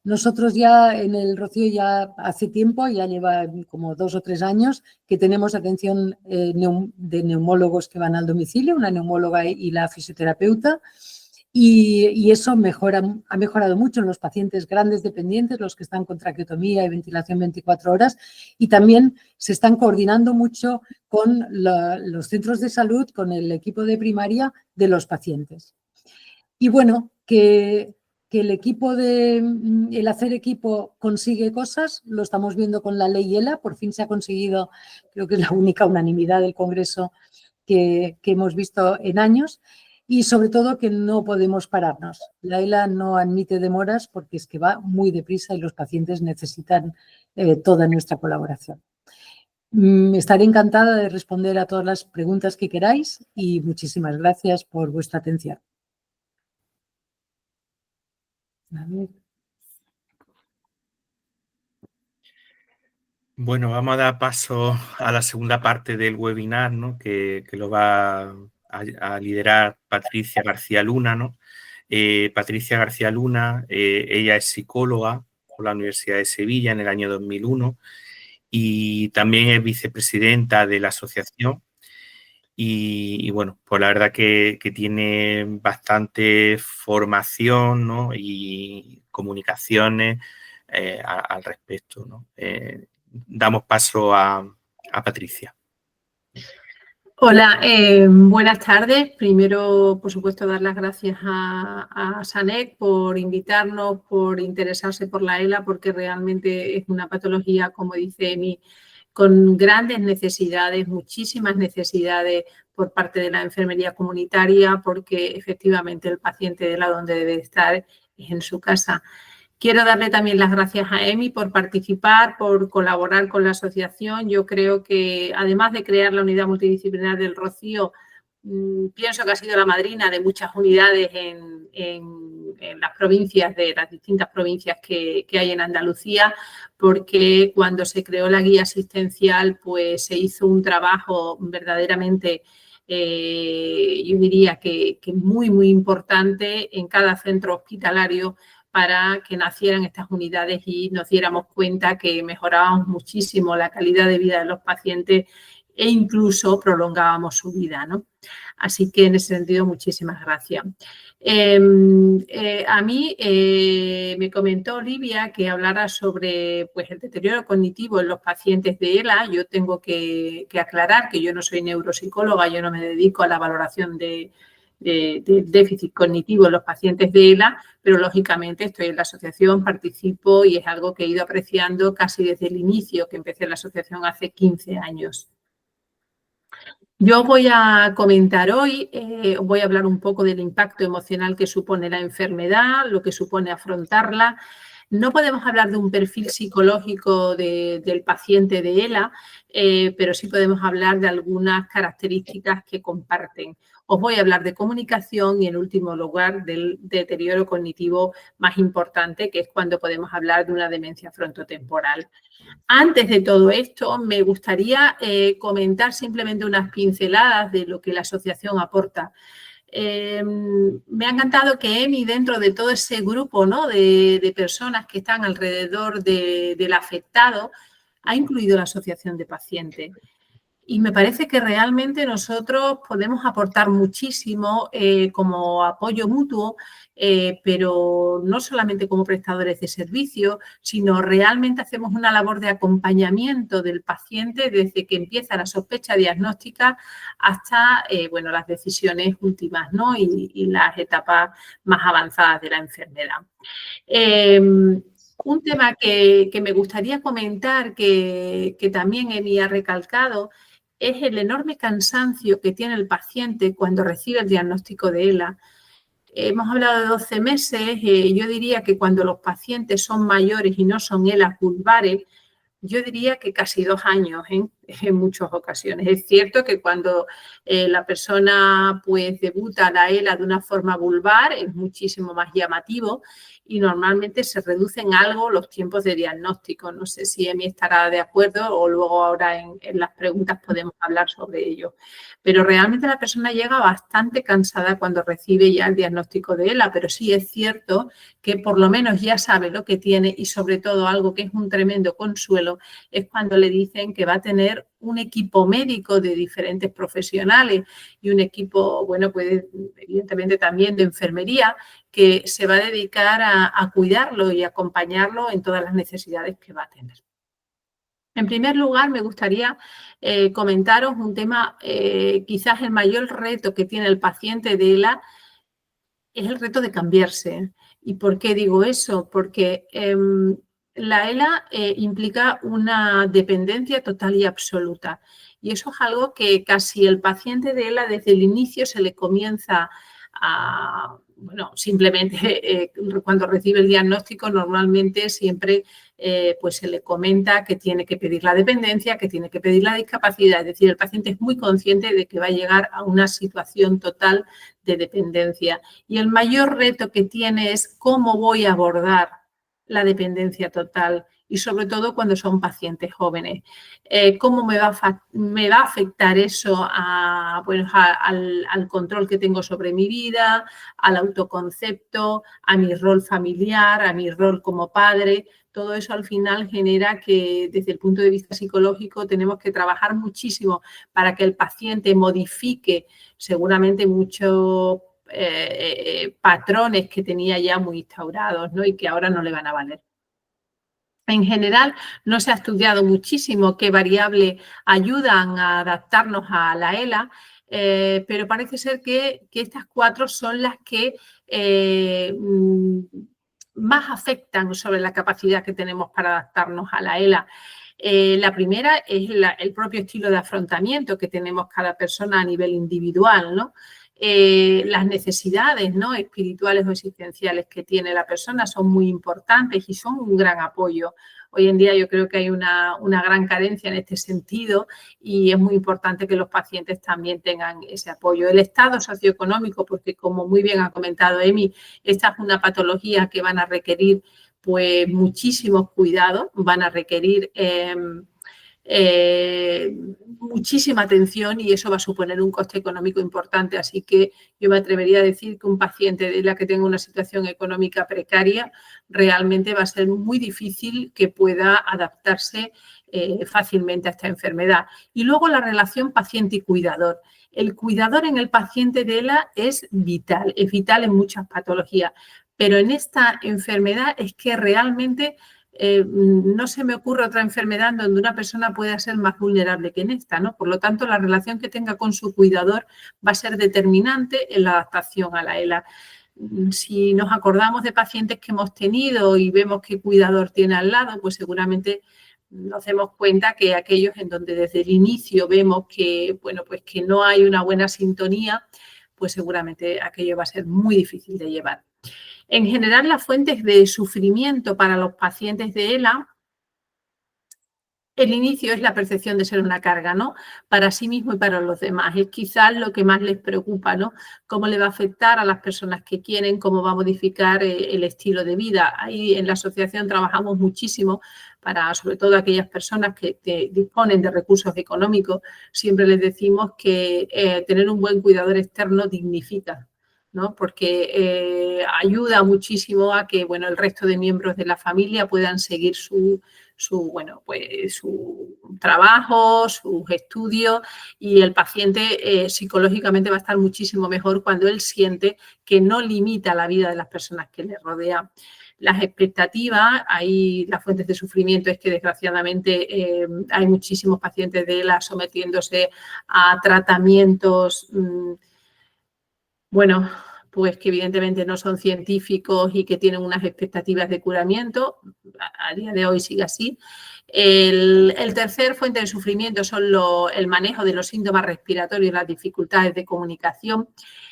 Nosotros ya en el Rocío ya hace tiempo, ya lleva como 2 o 3 años, que tenemos atención de neumólogos que van al domicilio, una neumóloga y la fisioterapeuta, y eso ha mejorado mucho en los pacientes grandes dependientes, los que están con traqueotomía y ventilación 24 horas, y también se están coordinando mucho con los centros de salud, con el equipo de primaria de los pacientes. Y bueno, que el hacer equipo consigue cosas, lo estamos viendo con la ley ELA, por fin se ha conseguido, creo que es la única unanimidad del Congreso que hemos visto en años, y sobre todo que no podemos pararnos. La ELA no admite demoras porque es que va muy deprisa y los pacientes necesitan toda nuestra colaboración. Estaré encantada de responder a todas las preguntas que queráis y muchísimas gracias por vuestra atención. A ver. Bueno, vamos a dar paso a la segunda parte del webinar, ¿no? que lo va a liderar Patricia García Luna, ¿no? Patricia García Luna, ella es psicóloga por la Universidad de Sevilla en el año 2001 y también es vicepresidenta de la asociación. Y bueno, pues la verdad que tiene bastante formación, ¿no? Y comunicaciones al respecto, ¿no? Damos paso a Patricia. Hola, buenas tardes. Primero, por supuesto, dar las gracias a SANEC por invitarnos, por interesarse por la ELA, porque realmente es una patología, como dice Emi, con grandes necesidades, muchísimas necesidades por parte de la enfermería comunitaria, porque efectivamente el paciente de ELA donde debe estar es en su casa. Quiero darle también las gracias a Emi por participar, por colaborar con la asociación. Yo creo que, además de crear la unidad multidisciplinar del Rocío, pienso que ha sido la madrina de muchas unidades en las provincias, de las distintas provincias que hay en Andalucía, porque cuando se creó la guía asistencial, pues se hizo un trabajo verdaderamente, yo diría que muy, muy importante en cada centro hospitalario para que nacieran estas unidades y nos diéramos cuenta que mejorábamos muchísimo la calidad de vida de los pacientes e incluso prolongábamos su vida, ¿no? Así que en ese sentido, muchísimas gracias. A mí me comentó Olivia que hablara sobre pues, el deterioro cognitivo en los pacientes de ELA. Yo tengo que aclarar que yo no soy neuropsicóloga, yo no me dedico a la valoración de déficit cognitivo en los pacientes de ELA, pero lógicamente estoy en la asociación, participo y es algo que he ido apreciando casi desde el inicio, que empecé la asociación hace 15 años. Yo voy a comentar hoy, voy a hablar un poco del impacto emocional que supone la enfermedad, lo que supone afrontarla. No podemos hablar de un perfil psicológico del paciente de ELA, pero sí podemos hablar de algunas características que comparten. Os voy a hablar de comunicación y, en último lugar, del deterioro cognitivo más importante, que es cuando podemos hablar de una demencia frontotemporal. Antes de todo esto, me gustaría comentar simplemente unas pinceladas de lo que la asociación aporta. Me ha encantado que Emi, dentro de todo ese grupo, ¿no? de personas que están alrededor del afectado, ha incluido la asociación de pacientes. Y me parece que realmente nosotros podemos aportar muchísimo como apoyo mutuo, pero no solamente como prestadores de servicios, sino realmente hacemos una labor de acompañamiento del paciente desde que empieza la sospecha diagnóstica hasta bueno, las decisiones últimas, ¿no? y las etapas más avanzadas de la enfermedad. Un tema que me gustaría comentar, que también Emi ha recalcado, es el enorme cansancio que tiene el paciente cuando recibe el diagnóstico de ELA. Hemos hablado de 12 meses, yo diría que cuando los pacientes son mayores y no son ELA vulvares, yo diría que casi 2 años en muchas ocasiones. Es cierto que cuando la persona pues debuta la ELA de una forma vulvar es muchísimo más llamativo y normalmente se reducen algo los tiempos de diagnóstico. No sé si Emi estará de acuerdo o luego ahora en las preguntas podemos hablar sobre ello. Pero realmente la persona llega bastante cansada cuando recibe ya el diagnóstico de ELA, pero sí es cierto que por lo menos ya sabe lo que tiene y sobre todo algo que es un tremendo consuelo es cuando le dicen que va a tener un equipo médico de diferentes profesionales y un equipo, bueno, pues evidentemente también de enfermería que se va a dedicar a cuidarlo y acompañarlo en todas las necesidades que va a tener. En primer lugar, me gustaría comentaros un tema, quizás el mayor reto que tiene el paciente de ELA es el reto de cambiarse. ¿Y por qué digo eso? Porque la ELA implica una dependencia total y absoluta. Y eso es algo que casi el paciente de ELA desde el inicio se le comienza a, bueno, simplemente cuando recibe el diagnóstico normalmente siempre pues se le comenta que tiene que pedir la dependencia, que tiene que pedir la discapacidad. Es decir, el paciente es muy consciente de que va a llegar a una situación total de dependencia. Y el mayor reto que tiene es cómo voy a abordar la dependencia total y sobre todo cuando son pacientes jóvenes. ¿Cómo me va a afectar eso al control que tengo sobre mi vida, al autoconcepto, a mi rol familiar, a mi rol como padre? Todo eso al final genera que desde el punto de vista psicológico tenemos que trabajar muchísimo para que el paciente modifique seguramente muchos patrones que tenía ya muy instaurados, ¿no? Y que ahora no le van a valer. En general, no se ha estudiado muchísimo qué variables ayudan a adaptarnos a la ELA, pero parece ser que estas 4 son las que más afectan sobre la capacidad que tenemos para adaptarnos a la ELA. La primera es el propio estilo de afrontamiento que tenemos cada persona a nivel individual, ¿no? Las necesidades, ¿no?, espirituales o existenciales que tiene la persona son muy importantes y son un gran apoyo. Hoy en día yo creo que hay una gran carencia en este sentido y es muy importante que los pacientes también tengan ese apoyo. El estado socioeconómico, porque como muy bien ha comentado Emi, esta es una patología que van a requerir pues muchísimos cuidados, van a requerir muchísima atención y eso va a suponer un coste económico importante. Así que yo me atrevería a decir que un paciente de la que tenga una situación económica precaria realmente va a ser muy difícil que pueda adaptarse fácilmente a esta enfermedad. Y luego la relación paciente y cuidador. El cuidador en el paciente de ELA es vital en muchas patologías, pero en esta enfermedad es que realmente no se me ocurre otra enfermedad donde una persona pueda ser más vulnerable que en esta, ¿no? Por lo tanto, la relación que tenga con su cuidador va a ser determinante en la adaptación a la ELA. Si nos acordamos de pacientes que hemos tenido y vemos qué cuidador tiene al lado, pues seguramente nos damos cuenta que aquellos en donde desde el inicio vemos que, bueno, pues que no hay una buena sintonía, pues seguramente aquello va a ser muy difícil de llevar. En general, las fuentes de sufrimiento para los pacientes de ELA, el inicio es la percepción de ser una carga, ¿no?, para sí mismo y para los demás. Es quizás lo que más les preocupa, ¿no?, cómo le va a afectar a las personas que quieren, cómo va a modificar el estilo de vida. Ahí en la asociación trabajamos muchísimo para, sobre todo, aquellas personas que disponen de recursos económicos. Siempre les decimos que tener un buen cuidador externo dignifica, ¿no?, porque ayuda muchísimo a que, bueno, el resto de miembros de la familia puedan seguir su trabajo, sus estudios y el paciente psicológicamente va a estar muchísimo mejor cuando él siente que no limita la vida de las personas que le rodean. Las expectativas, ahí las fuentes de sufrimiento es que desgraciadamente hay muchísimos pacientes de ELA sometiéndose a tratamientos pues que evidentemente no son científicos y que tienen unas expectativas de curamiento. A día de hoy sigue así. El tercer fuente de sufrimiento son el manejo de los síntomas respiratorios y las dificultades de comunicación.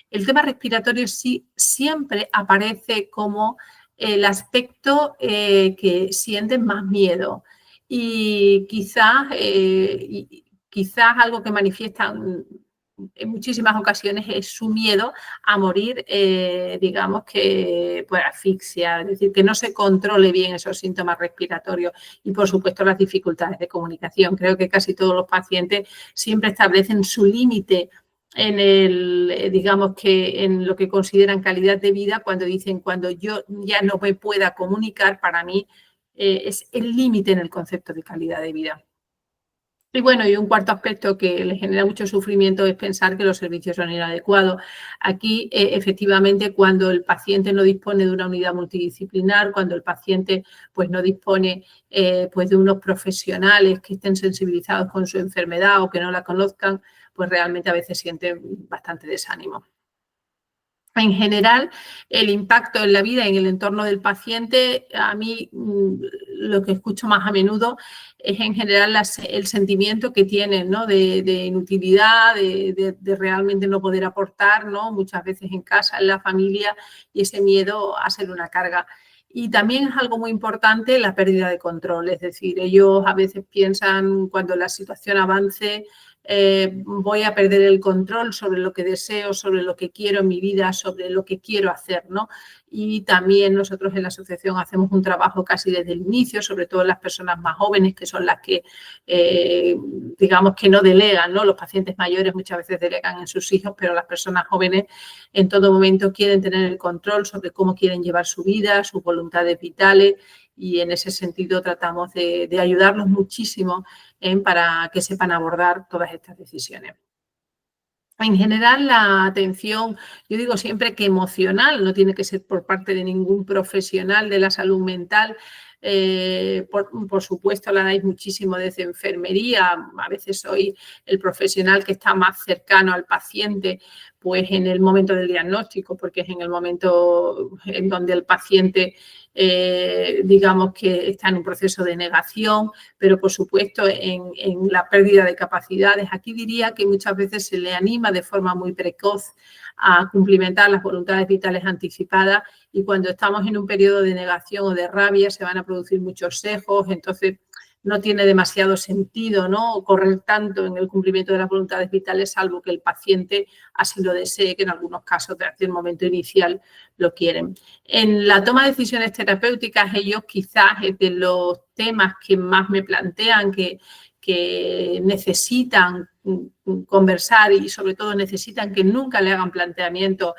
El tema respiratorio sí siempre aparece como el aspecto que sienten más miedo y quizás algo que manifiestan en muchísimas ocasiones es su miedo a morir, digamos que por asfixia, es decir, que no se controle bien esos síntomas respiratorios y, por supuesto, las dificultades de comunicación. Creo que casi todos los pacientes siempre establecen su límite digamos que en lo que consideran calidad de vida cuando dicen, cuando yo ya no me pueda comunicar, para mí es el límite en el concepto de calidad de vida. Y bueno, y un cuarto aspecto que le genera mucho sufrimiento es pensar que los servicios son inadecuados. Aquí, efectivamente, cuando el paciente no dispone de una unidad multidisciplinar, cuando el paciente pues, no dispone pues, de unos profesionales que estén sensibilizados con su enfermedad o que no la conozcan, pues realmente a veces siente bastante desánimo. En general, el impacto en la vida y en el entorno del paciente, a mí lo que escucho más a menudo es en general el sentimiento que tienen, ¿no? de inutilidad, de realmente no poder aportar, ¿no? Muchas veces en casa, en la familia, y ese miedo a ser una carga. Y también es algo muy importante la pérdida de control, es decir, ellos a veces piensan cuando la situación avance, voy a perder el control sobre lo que deseo, sobre lo que quiero en mi vida, sobre lo que quiero hacer, ¿no? Y también nosotros en la asociación hacemos un trabajo casi desde el inicio, sobre todo las personas más jóvenes, que son las que, digamos, que no delegan, ¿no? Los pacientes mayores muchas veces delegan en sus hijos, pero las personas jóvenes en todo momento quieren tener el control sobre cómo quieren llevar su vida, sus voluntades vitales, y en ese sentido tratamos de ayudarlos muchísimo para que sepan abordar todas estas decisiones. En general, la atención, yo digo siempre que emocional, no tiene que ser por parte de ningún profesional de la salud mental. Por supuesto, la dais muchísimo desde enfermería. A veces soy el profesional que está más cercano al paciente, pues en el momento del diagnóstico, porque es en el momento en donde el paciente, digamos que está en un proceso de negación, pero por supuesto en la pérdida de capacidades. Aquí diría que muchas veces se le anima de forma muy precoz a cumplimentar las voluntades vitales anticipadas, y cuando estamos en un periodo de negación o de rabia se van a producir muchos sesgos, entonces no tiene demasiado sentido, ¿no? Correr tanto en el cumplimiento de las voluntades vitales, salvo que el paciente así lo desee, que en algunos casos desde el momento inicial lo quieren. En la toma de decisiones terapéuticas, ellos quizás es de los temas que más me plantean, que necesitan conversar y sobre todo necesitan que nunca le hagan planteamientos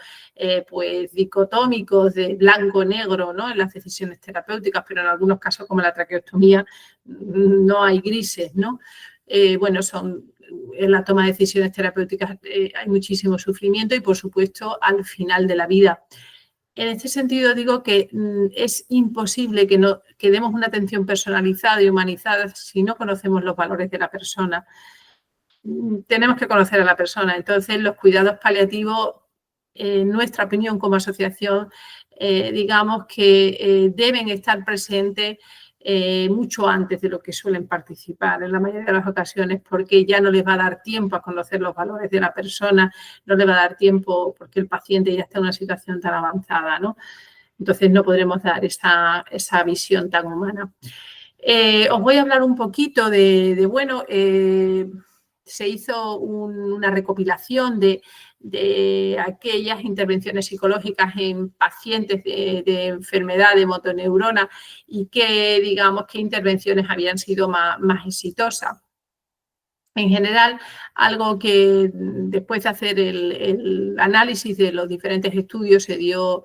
pues dicotómicos de blanco-negro, ¿no? En las decisiones terapéuticas, pero en algunos casos como la traqueostomía no hay grises, ¿no? Bueno, en la toma de decisiones terapéuticas hay muchísimo sufrimiento y, por supuesto, al final de la vida. En este sentido, digo que es imposible que demos una atención personalizada y humanizada si no conocemos los valores de la persona. Tenemos que conocer a la persona. Entonces, los cuidados paliativos, en nuestra opinión como asociación, digamos que deben estar presentes mucho antes de lo que suelen participar en la mayoría de las ocasiones, porque ya no les va a dar tiempo a conocer los valores de la persona, no les va a dar tiempo porque el paciente ya está en una situación tan avanzada, ¿no? Entonces no podremos dar esa visión tan humana. Os voy a hablar un poquito bueno, se hizo una recopilación de aquellas intervenciones psicológicas en pacientes de enfermedad de motoneurona y digamos, qué intervenciones habían sido más exitosas. En general, algo que después de hacer el análisis de los diferentes estudios se dio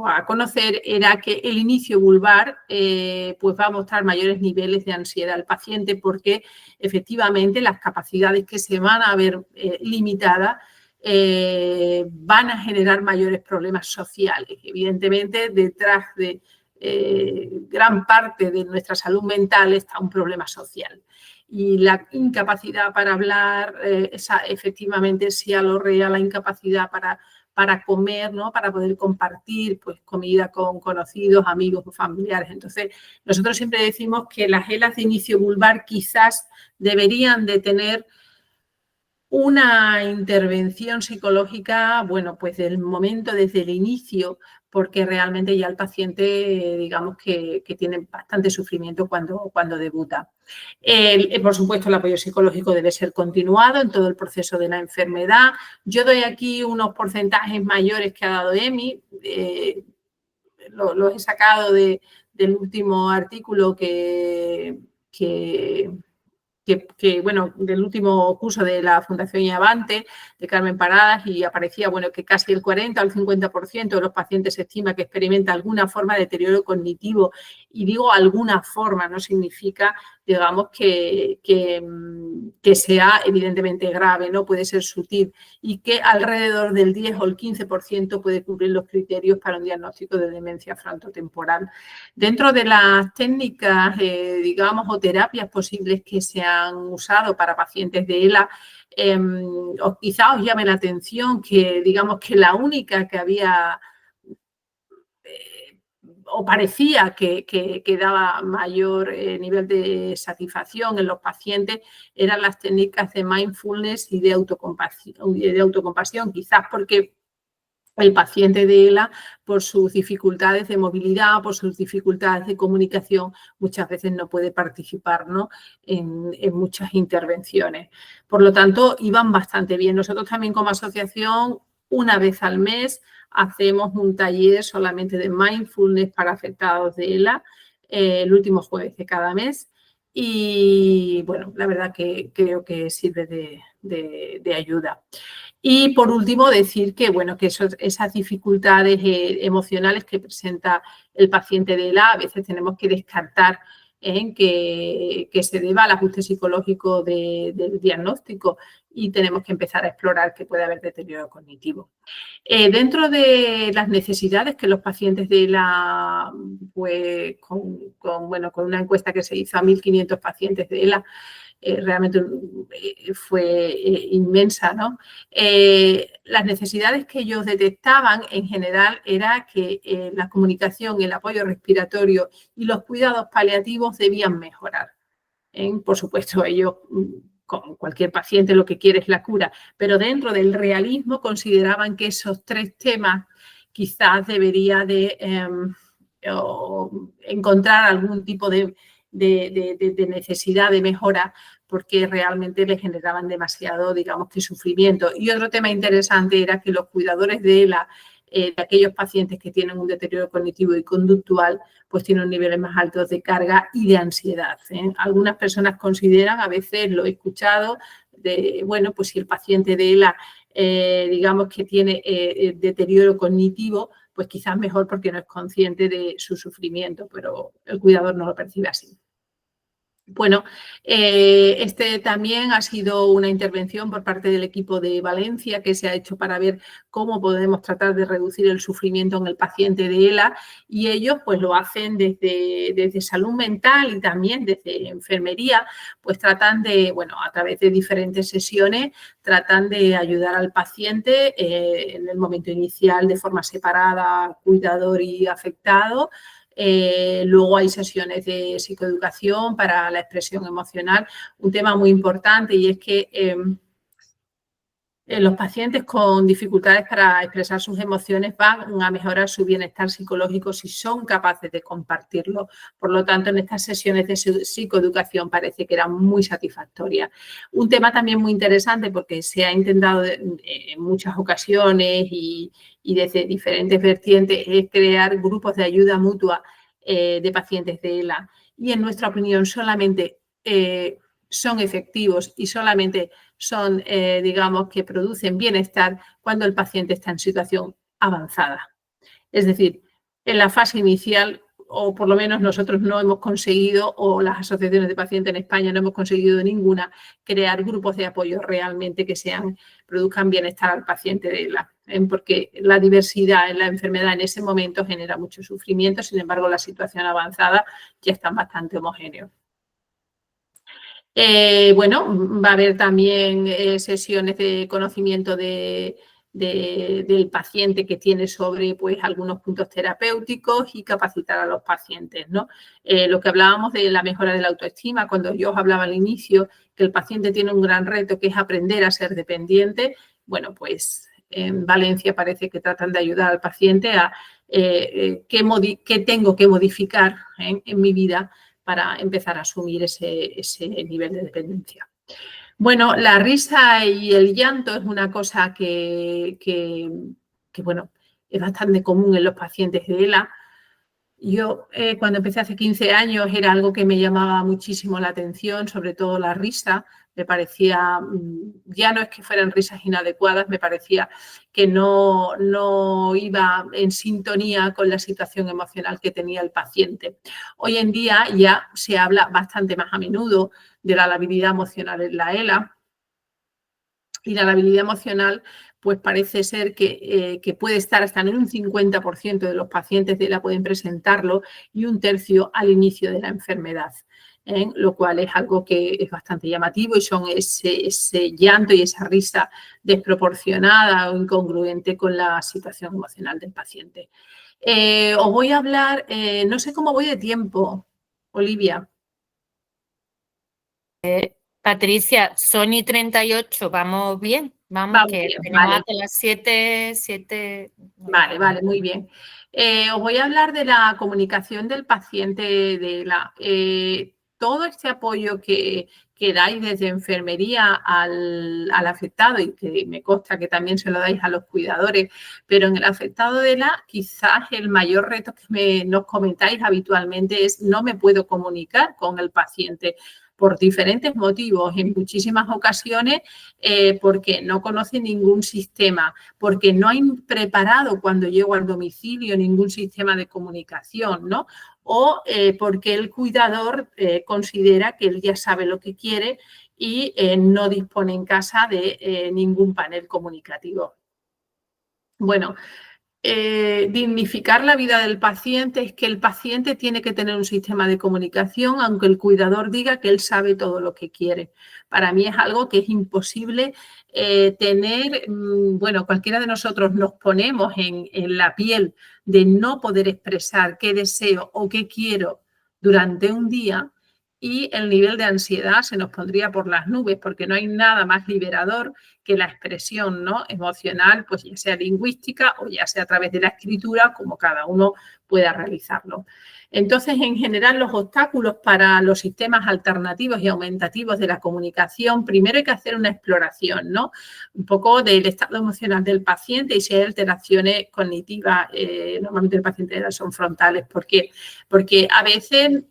a conocer era que el inicio vulvar pues va a mostrar mayores niveles de ansiedad al paciente, porque efectivamente las capacidades que se van a ver limitadas van a generar mayores problemas sociales. Evidentemente, detrás de gran parte de nuestra salud mental está un problema social. Y la incapacidad para hablar, efectivamente, sí alorrea la incapacidad para comer, ¿no? Para poder compartir pues, comida con conocidos, amigos o familiares. Entonces, nosotros siempre decimos que las ELAs de inicio vulvar quizás deberían de tener una intervención psicológica, bueno, pues del momento, desde el inicio, porque realmente ya el paciente, digamos que tiene bastante sufrimiento cuando debuta. Por supuesto, el apoyo psicológico debe ser continuado en todo el proceso de la enfermedad. Yo doy aquí unos porcentajes mayores que ha dado EMI, los he sacado del último artículo bueno, del último curso de la Fundación Iavante, de Carmen Paradas, y aparecía, bueno, que casi el 40 o el 50% de los pacientes se estima que experimenta alguna forma de deterioro cognitivo. Y digo alguna forma, no significa, digamos, que sea evidentemente grave, ¿no? Puede ser sutil, y que alrededor del 10 o el 15% puede cumplir los criterios para un diagnóstico de demencia frontotemporal. Dentro de las técnicas, digamos, o terapias posibles que se han usado para pacientes de ELA, quizá os llame la atención que, digamos, que la única que había o parecía que daba mayor nivel de satisfacción en los pacientes eran las técnicas de mindfulness y de autocompasión, quizás porque el paciente de ELA, por sus dificultades de movilidad, por sus dificultades de comunicación, muchas veces no puede participar, ¿no? en muchas intervenciones. Por lo tanto, iban bastante bien. Nosotros también como asociación, una vez al mes, hacemos un taller solamente de mindfulness para afectados de ELA, el último jueves de cada mes. Y, bueno, la verdad que creo que sirve de ayuda. Y, por último, decir que, bueno, que esas dificultades emocionales que presenta el paciente de ELA, a veces tenemos que descartar que se deba al ajuste psicológico del diagnóstico, y tenemos que empezar a explorar que puede haber deterioro cognitivo. Dentro de las necesidades que los pacientes de ELA, pues con una encuesta que se hizo a 1.500 pacientes de ELA, realmente fue inmensa, ¿no? Las necesidades que ellos detectaban en general era que la comunicación, el apoyo respiratorio y los cuidados paliativos debían mejorar. Por supuesto, ellos, como cualquier paciente, lo que quiere es la cura, pero dentro del realismo consideraban que esos 3 temas quizás debería de encontrar algún tipo de necesidad de mejora, porque realmente le generaban demasiado, digamos, que sufrimiento. Y otro tema interesante era que los cuidadores de ELA, de aquellos pacientes que tienen un deterioro cognitivo y conductual, pues tienen niveles más altos de carga y de ansiedad. Algunas personas consideran, a veces lo he escuchado, bueno, pues si el paciente de ELA, digamos que tiene deterioro cognitivo, pues quizás mejor porque no es consciente de su sufrimiento, pero el cuidador no lo percibe así. Bueno, este también ha sido una intervención por parte del equipo de Valencia que se ha hecho para ver cómo podemos tratar de reducir el sufrimiento en el paciente de ELA, y ellos pues lo hacen desde salud mental y también desde enfermería, pues tratan de, bueno, a través de diferentes sesiones, tratan de ayudar al paciente en el momento inicial de forma separada, cuidador y afectado. Luego hay sesiones de psicoeducación para la expresión emocional, un tema muy importante, y es que los pacientes con dificultades para expresar sus emociones van a mejorar su bienestar psicológico si son capaces de compartirlo. Por lo tanto, en estas sesiones de psicoeducación parece que eran muy satisfactorias. Un tema también muy interesante, porque se ha intentado en muchas ocasiones y desde diferentes vertientes, es crear grupos de ayuda mutua de pacientes de ELA. Y en nuestra opinión solamente son efectivos y solamente son, digamos, que producen bienestar cuando el paciente está en situación avanzada. Es decir, en la fase inicial, o por lo menos nosotros no hemos conseguido, o las asociaciones de pacientes en España no hemos conseguido ninguna, crear grupos de apoyo realmente que produzcan bienestar al paciente de ELA, porque la diversidad en la enfermedad en ese momento genera mucho sufrimiento. Sin embargo, la situación avanzada ya está bastante homogéneo. Bueno, va a haber también sesiones de conocimiento de del paciente que tiene sobre pues, algunos puntos terapéuticos y capacitar a los pacientes, ¿no? Lo que hablábamos de la mejora de la autoestima, cuando yo os hablaba al inicio, que el paciente tiene un gran reto que es aprender a ser dependiente, bueno, pues en Valencia parece que tratan de ayudar al paciente a qué tengo que modificar en mi vida para empezar a asumir ese nivel de dependencia. Bueno, la risa y el llanto es una cosa que bueno, es bastante común en los pacientes de ELA. Yo cuando empecé hace 15 años era algo que me llamaba muchísimo la atención, sobre todo la risa. Me parecía, ya no es que fueran risas inadecuadas, me parecía que no iba en sintonía con la situación emocional que tenía el paciente. Hoy en día ya se habla bastante más a menudo de la labilidad emocional en la ELA. Y la labilidad emocional, pues parece ser que puede estar hasta en un 50% de los pacientes de ELA pueden presentarlo y un tercio al inicio de la enfermedad, lo cual es algo que es bastante llamativo y son ese llanto y esa risa desproporcionada o incongruente con la situación emocional del paciente. Os voy a hablar, no sé cómo voy de tiempo, Olivia. Patricia, son y 38, ¿vamos bien? Vamos que bien, tenemos vale. hasta las 7. Vale, muy bien. Os voy a hablar de la comunicación del paciente de ELA. Todo este apoyo que dais desde enfermería al afectado y que me consta que también se lo dais a los cuidadores, pero en el afectado de ELA quizás el mayor reto que nos comentáis habitualmente es no me puedo comunicar con el paciente por diferentes motivos, en muchísimas ocasiones porque no conoce ningún sistema, porque no hay preparado cuando llego al domicilio ningún sistema de comunicación, ¿no? O porque el cuidador considera que él ya sabe lo que quiere y no dispone en casa de ningún panel comunicativo. Bueno, dignificar la vida del paciente es que el paciente tiene que tener un sistema de comunicación, aunque el cuidador diga que él sabe todo lo que quiere. Para mí es algo que es imposible tener, bueno, cualquiera de nosotros nos ponemos en la piel de no poder expresar qué deseo o qué quiero durante un día y el nivel de ansiedad se nos pondría por las nubes porque no hay nada más liberador que la expresión, ¿no?, emocional, pues ya sea lingüística o ya sea a través de la escritura, como cada uno pueda realizarlo. Entonces, en general, los obstáculos para los sistemas alternativos y aumentativos de la comunicación, primero hay que hacer una exploración, ¿no?, un poco del estado emocional del paciente y si hay alteraciones cognitivas, normalmente el paciente son frontales. ¿Por qué? Porque a veces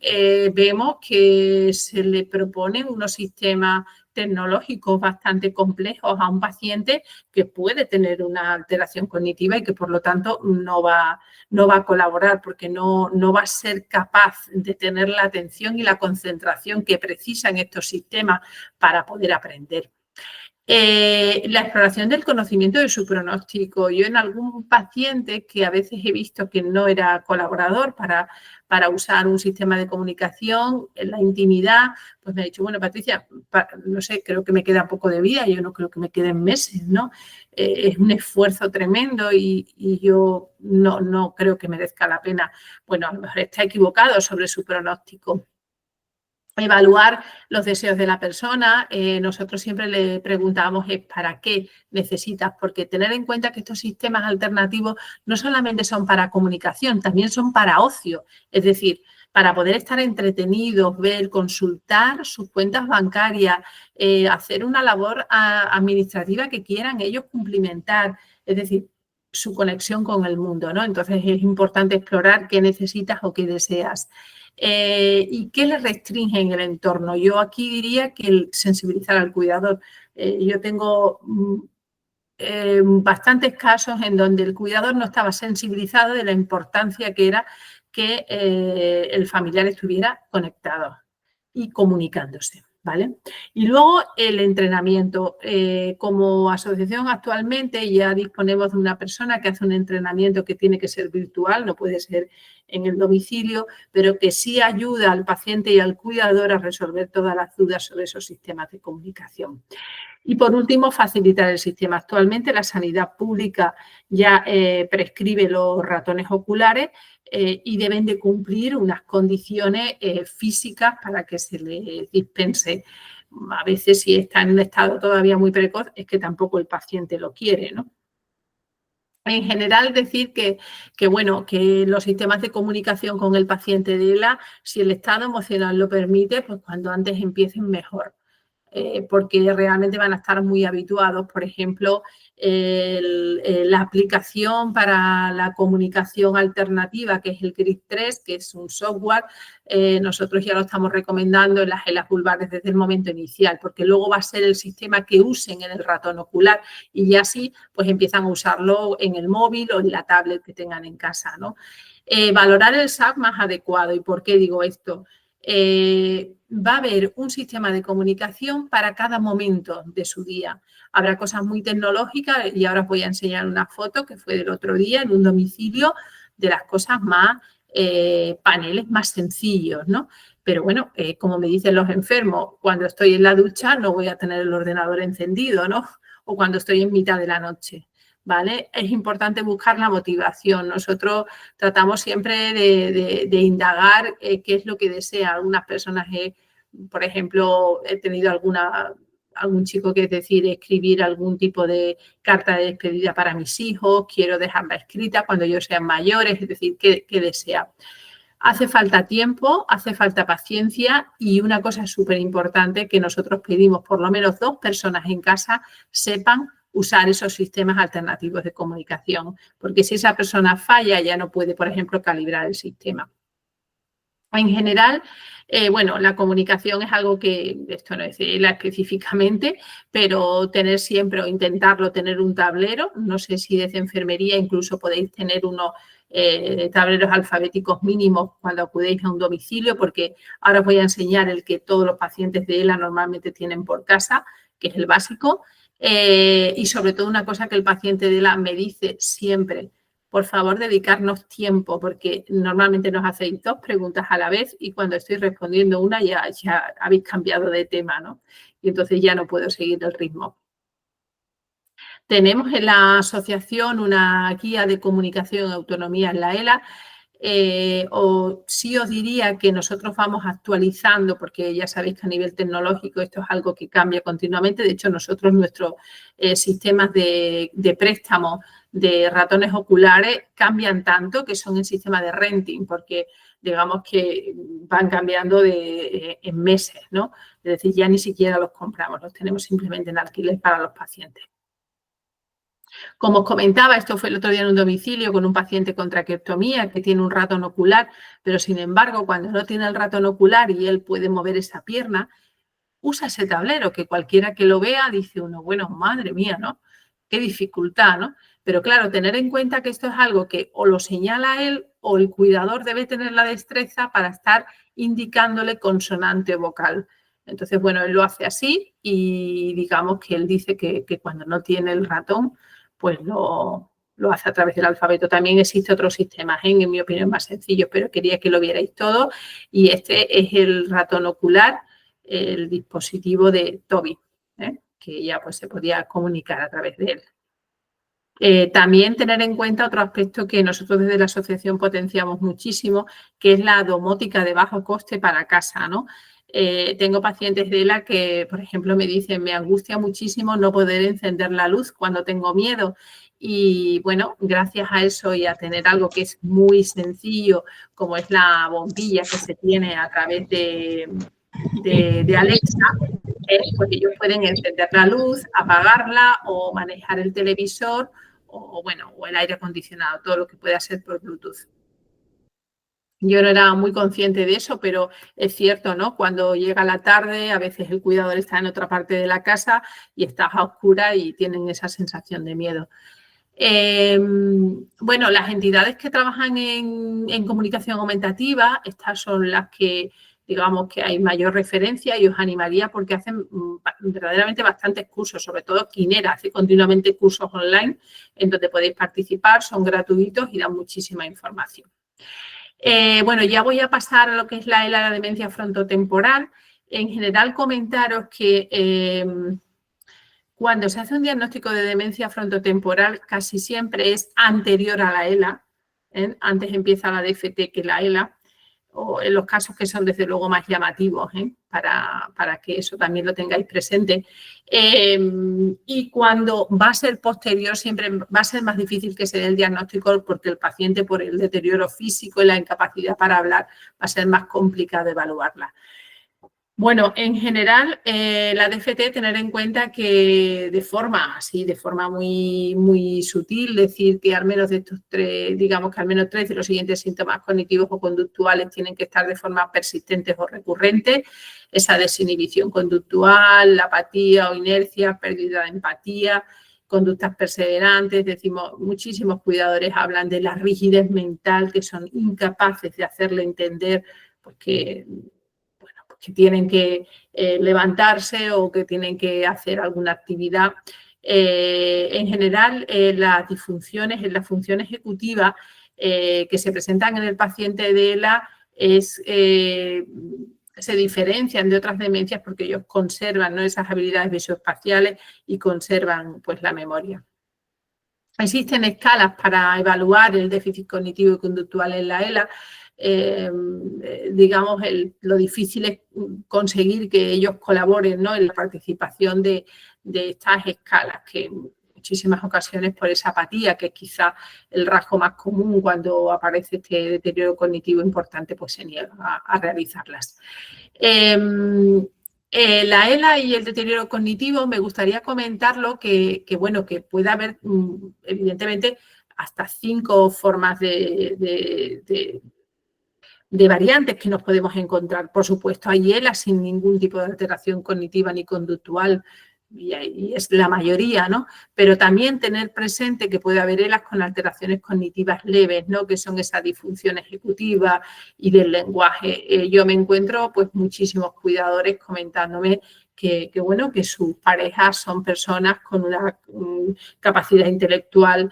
vemos que se le proponen unos sistemas tecnológicos bastante complejos a un paciente que puede tener una alteración cognitiva y que por lo tanto no va a colaborar porque no va a ser capaz de tener la atención y la concentración que precisan estos sistemas para poder aprender. La exploración del conocimiento de su pronóstico. Yo en algún paciente que a veces he visto que no era colaborador para usar un sistema de comunicación en la intimidad, pues me ha dicho, bueno, Patricia, no sé, creo que me queda poco de vida, yo no creo que me queden meses, ¿no? Es un esfuerzo tremendo y yo no creo que merezca la pena. Bueno, a lo mejor está equivocado sobre su pronóstico. Evaluar los deseos de la persona. Nosotros siempre le preguntamos ¿para qué necesitas? Porque tener en cuenta que estos sistemas alternativos no solamente son para comunicación, también son para ocio. Es decir, para poder estar entretenidos, ver, consultar sus cuentas bancarias, hacer una labor administrativa que quieran ellos cumplimentar. Es decir, su conexión con el mundo, ¿no? Entonces es importante explorar qué necesitas o qué deseas. ¿Y qué le restringe en el entorno? Yo aquí diría que el sensibilizar al cuidador. Yo tengo bastantes casos en donde el cuidador no estaba sensibilizado de la importancia que era que el familiar estuviera conectado y comunicándose, ¿vale? Y luego el entrenamiento. Como asociación actualmente ya disponemos de una persona que hace un entrenamiento que tiene que ser virtual, no puede ser en el domicilio, pero que sí ayuda al paciente y al cuidador a resolver todas las dudas sobre esos sistemas de comunicación. Y por último, facilitar el sistema. Actualmente la sanidad pública ya prescribe los ratones oculares y deben de cumplir unas condiciones físicas para que se les dispense. A veces, si está en un estado todavía muy precoz, es que tampoco el paciente lo quiere, ¿no? En general, decir que los sistemas de comunicación con el paciente de ELA, si el estado emocional lo permite, pues cuando antes empiecen mejor. Porque realmente van a estar muy habituados. Por ejemplo, la aplicación para la comunicación alternativa, que es el CRIP3, que es un software, nosotros ya lo estamos recomendando en las ELAs vulvares desde el momento inicial, porque luego va a ser el sistema que usen en el ratón ocular y ya así pues empiezan a usarlo en el móvil o en la tablet que tengan en casa, ¿no? Valorar el SAP más adecuado. ¿Y por qué digo esto? Va a haber un sistema de comunicación para cada momento de su día. Habrá cosas muy tecnológicas y ahora os voy a enseñar una foto que fue del otro día en un domicilio de las cosas más, paneles más sencillos, ¿no? Pero bueno, como me dicen los enfermos, cuando estoy en la ducha no voy a tener el ordenador encendido, ¿no? O cuando estoy en mitad de la noche. ¿Vale? Es importante buscar la motivación. Nosotros tratamos siempre de indagar qué es lo que desea. Algunas personas, por ejemplo, he tenido algún chico que es decir, escribir algún tipo de carta de despedida para mis hijos, quiero dejarla escrita cuando ellos sean mayores, es decir, qué desea. Hace falta tiempo, hace falta paciencia y una cosa súper importante que nosotros pedimos, por lo menos 2 personas en casa sepan usar esos sistemas alternativos de comunicación, porque si esa persona falla ya no puede, por ejemplo, calibrar el sistema. En general, la comunicación es algo que, esto no es ELA específicamente, pero tener siempre o intentarlo, tener un tablero, no sé si desde enfermería incluso podéis tener unos tableros alfabéticos mínimos cuando acudéis a un domicilio, porque ahora os voy a enseñar el que todos los pacientes de ELA normalmente tienen por casa, que es el básico. Y sobre todo una cosa que el paciente de ELA me dice siempre, por favor dedicarnos tiempo porque normalmente nos hacéis 2 preguntas a la vez y cuando estoy respondiendo una ya habéis cambiado de tema, ¿no? Y entonces ya no puedo seguir el ritmo. Tenemos en la asociación una guía de comunicación y autonomía en la ELA. Sí os diría que nosotros vamos actualizando, porque ya sabéis que a nivel tecnológico esto es algo que cambia continuamente. De hecho, nosotros nuestros sistemas de préstamo de ratones oculares cambian tanto que son el sistema de renting, porque digamos que van cambiando en meses, ¿no? Es decir, ya ni siquiera los compramos, los tenemos simplemente en alquiler para los pacientes. Como os comentaba, esto fue el otro día en un domicilio con un paciente con traqueotomía que tiene un ratón ocular, pero sin embargo, cuando no tiene el ratón ocular y él puede mover esa pierna, usa ese tablero que cualquiera que lo vea dice uno, bueno, madre mía, ¿no? Qué dificultad, ¿no? Pero claro, tener en cuenta que esto es algo que o lo señala él o el cuidador debe tener la destreza para estar indicándole consonante o vocal. Entonces, bueno, él lo hace así y digamos que él dice que cuando no tiene el ratón, pues lo hace a través del alfabeto. También existe otro sistema, en mi opinión, más sencillo, pero quería que lo vierais todo. Y este es el ratón ocular, el dispositivo de Toby, que ya pues se podía comunicar a través de él. También tener en cuenta otro aspecto que nosotros desde la asociación potenciamos muchísimo, que es la domótica de bajo coste para casa, ¿no? Tengo pacientes de ELA que, por ejemplo, me dicen, me angustia muchísimo no poder encender la luz cuando tengo miedo. Y bueno, gracias a eso y a tener algo que es muy sencillo, como es la bombilla que se tiene a través de Alexa, pues ellos pueden encender la luz, apagarla o manejar el televisor o el aire acondicionado, todo lo que pueda ser por Bluetooth. Yo no era muy consciente de eso, pero es cierto, ¿no? Cuando llega la tarde, a veces el cuidador está en otra parte de la casa y estás a oscuras y tienen esa sensación de miedo. Las entidades que trabajan en comunicación aumentativa, estas son las que, digamos, que hay mayor referencia y os animaría porque hacen verdaderamente bastantes cursos, sobre todo Quinera, hace continuamente cursos online en donde podéis participar, son gratuitos y dan muchísima información. Bueno, ya voy a pasar a lo que es la ELA, la demencia frontotemporal. En general, comentaros que cuando se hace un diagnóstico de demencia frontotemporal, casi siempre es anterior a la ELA. Antes empieza la DFT que la ELA, o en los casos que son desde luego más llamativos, para que eso también lo tengáis presente. Y cuando va a ser posterior, siempre va a ser más difícil que se dé el diagnóstico porque el paciente, por el deterioro físico y la incapacidad para hablar, va a ser más complicado evaluarla. Bueno, en general, la DFT, tener en cuenta que de forma muy, muy sutil, decir que al menos de estos tres, digamos que al menos 3 de los siguientes síntomas cognitivos o conductuales tienen que estar de forma persistentes o recurrentes, esa desinhibición conductual, la apatía o inercia, pérdida de empatía, conductas perseverantes. Decimos, muchísimos cuidadores hablan de la rigidez mental, que son incapaces de hacerle entender pues, que tienen que levantarse o que tienen que hacer alguna actividad. En general, las disfunciones en la función ejecutiva que se presentan en el paciente de ELA se diferencian de otras demencias porque ellos conservan, ¿no?, esas habilidades visoespaciales y conservan pues, la memoria. Existen escalas para evaluar el déficit cognitivo y conductual en la ELA. Digamos, lo difícil es conseguir que ellos colaboren, ¿no?, en la participación de estas escalas, que en muchísimas ocasiones por esa apatía, que es quizá el rasgo más común cuando aparece este deterioro cognitivo importante, pues se niega a realizarlas. La ELA y el deterioro cognitivo, me gustaría comentarlo que puede haber, evidentemente, hasta 5 formas de variantes que nos podemos encontrar. Por supuesto, hay ELA sin ningún tipo de alteración cognitiva ni conductual, y es la mayoría, ¿no? Pero también tener presente que puede haber ELAs con alteraciones cognitivas leves, ¿no?, que son esa disfunción ejecutiva y del lenguaje. Yo me encuentro pues muchísimos cuidadores comentándome que sus parejas son personas con una capacidad intelectual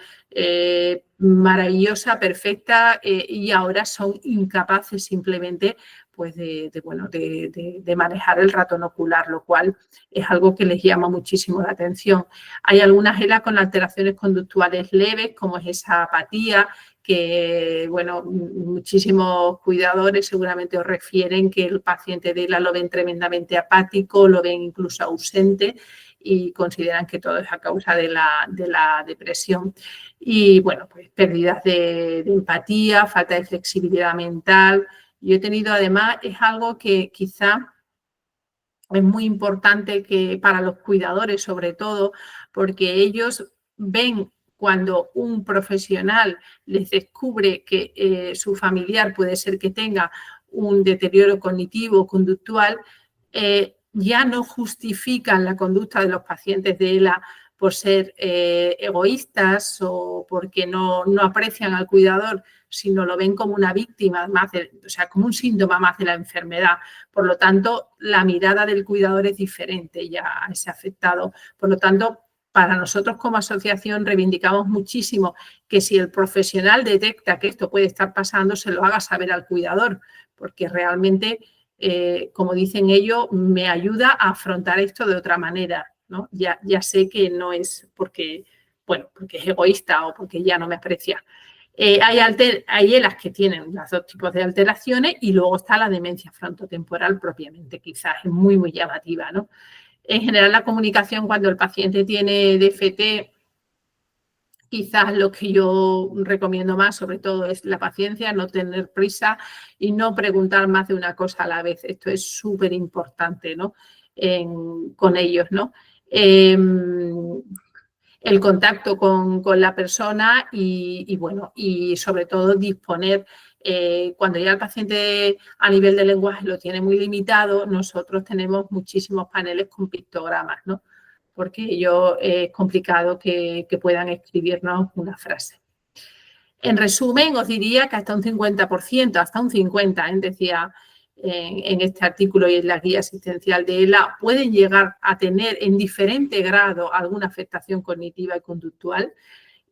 maravillosa, perfecta, y ahora son incapaces simplemente pues de manejar el ratón ocular, lo cual es algo que les llama muchísimo la atención. Hay algunas ELA con alteraciones conductuales leves, como es esa apatía, que, muchísimos cuidadores seguramente os refieren que el paciente de ELA lo ven tremendamente apático, lo ven incluso ausente y consideran que todo es a causa de la depresión. Y, pues pérdidas de empatía, falta de flexibilidad mental. Yo he tenido, además, es algo que quizá es muy importante que para los cuidadores, sobre todo, porque ellos ven cuando un profesional les descubre que su familiar puede ser que tenga un deterioro cognitivo o conductual, ya no justifican la conducta de los pacientes de ELA por ser egoístas o porque no aprecian al cuidador, sino lo ven como una víctima más, como un síntoma más de la enfermedad. Por lo tanto, la mirada del cuidador es diferente ya a ese afectado. Por lo tanto, para nosotros como asociación reivindicamos muchísimo que si el profesional detecta que esto puede estar pasando, se lo haga saber al cuidador, porque realmente, como dicen ellos, me ayuda a afrontar esto de otra manera, ¿no? Ya sé que no es porque es egoísta o porque ya no me aprecia. Hay ELAs que tienen los 2 tipos de alteraciones y luego está la demencia frontotemporal propiamente, quizás es muy, muy llamativa, ¿no? En general, la comunicación cuando el paciente tiene DFT, quizás lo que yo recomiendo más, sobre todo, es la paciencia, no tener prisa y no preguntar más de una cosa a la vez. Esto es súper importante, ¿no?, con ellos, ¿no? El contacto con la persona y sobre todo disponer, cuando ya el paciente a nivel de lenguaje lo tiene muy limitado, nosotros tenemos muchísimos paneles con pictogramas, ¿no?, porque es complicado que puedan escribirnos una frase. En resumen, os diría que hasta un 50%, hasta un 50%, decía en este artículo y en la guía asistencial de ELA, pueden llegar a tener en diferente grado alguna afectación cognitiva y conductual,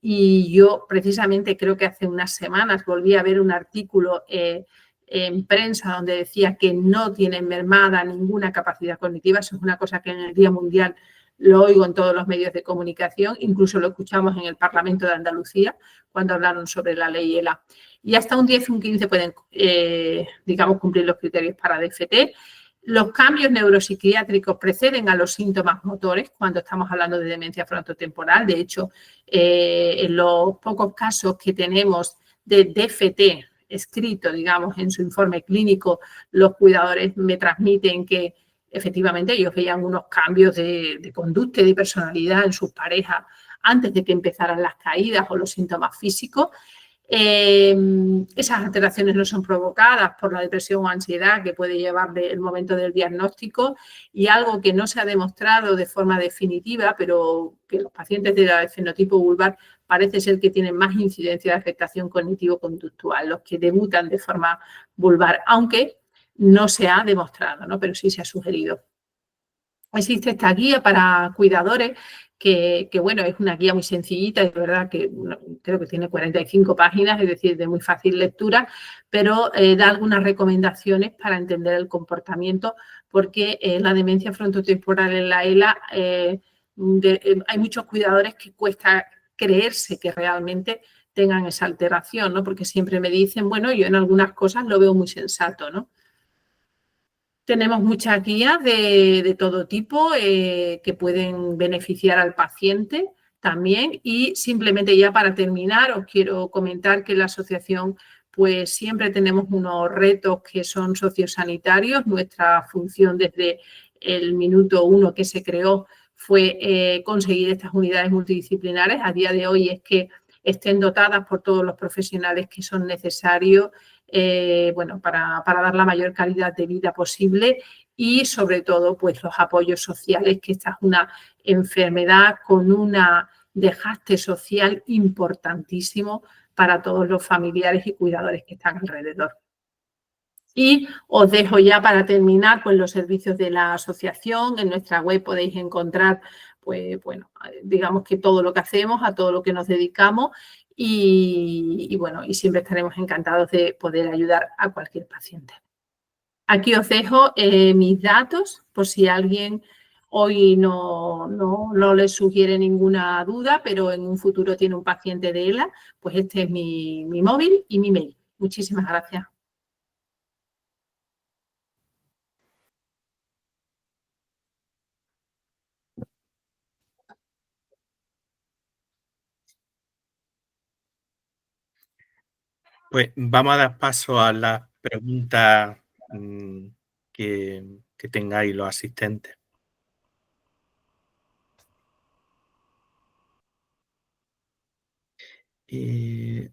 y yo precisamente creo que hace unas semanas volví a ver un artículo en prensa donde decía que no tienen mermada ninguna capacidad cognitiva. Eso es una cosa que en el Día Mundial lo oigo en todos los medios de comunicación, incluso lo escuchamos en el Parlamento de Andalucía cuando hablaron sobre la ley ELA. Y hasta un 10 o un 15 pueden, digamos, cumplir los criterios para DFT. Los cambios neuropsiquiátricos preceden a los síntomas motores cuando estamos hablando de demencia frontotemporal. De hecho, en los pocos casos que tenemos de DFT escrito, digamos, en su informe clínico, los cuidadores me transmiten que efectivamente ellos veían unos cambios de conducta y de personalidad en sus parejas antes de que empezaran las caídas o los síntomas físicos. Esas alteraciones no son provocadas por la depresión o ansiedad que puede llevar el momento del diagnóstico, y algo que no se ha demostrado de forma definitiva, pero que los pacientes del fenotipo vulvar parece ser que tienen más incidencia de afectación cognitivo-conductual, los que debutan de forma vulvar, aunque no se ha demostrado, ¿no? Pero sí se ha sugerido. Existe esta guía para cuidadores que, bueno, es una guía muy sencillita, es verdad que creo que tiene 45 páginas, es decir, de muy fácil lectura, pero da algunas recomendaciones para entender el comportamiento, porque la demencia frontotemporal en la ELA hay muchos cuidadores que cuesta creerse que realmente tengan esa alteración, ¿no? Porque siempre me dicen, bueno, yo en algunas cosas lo veo muy sensato, ¿no? Tenemos muchas guías de todo tipo que pueden beneficiar al paciente también, y simplemente ya para terminar os quiero comentar que en la asociación pues siempre tenemos unos retos que son sociosanitarios. Nuestra función desde el minuto 1 que se creó fue conseguir estas unidades multidisciplinares. A día de hoy es que estén dotadas por todos los profesionales que son necesarios bueno, para dar la mayor calidad de vida posible, y sobre todo pues los apoyos sociales, que esta es una enfermedad con un desgaste social importantísimo para todos los familiares y cuidadores que están alrededor. Y os dejo ya para terminar pues los servicios de la asociación. En nuestra web podéis encontrar pues bueno, digamos que todo lo que hacemos, a todo lo que nos dedicamos, y bueno, y siempre estaremos encantados de poder ayudar a cualquier paciente. Aquí os dejo mis datos por si alguien hoy no le sugiere ninguna duda, pero en un futuro tiene un paciente de ELA, pues este es mi móvil y mi mail. Muchísimas gracias. Pues vamos a dar paso a las preguntas que tengáis los asistentes.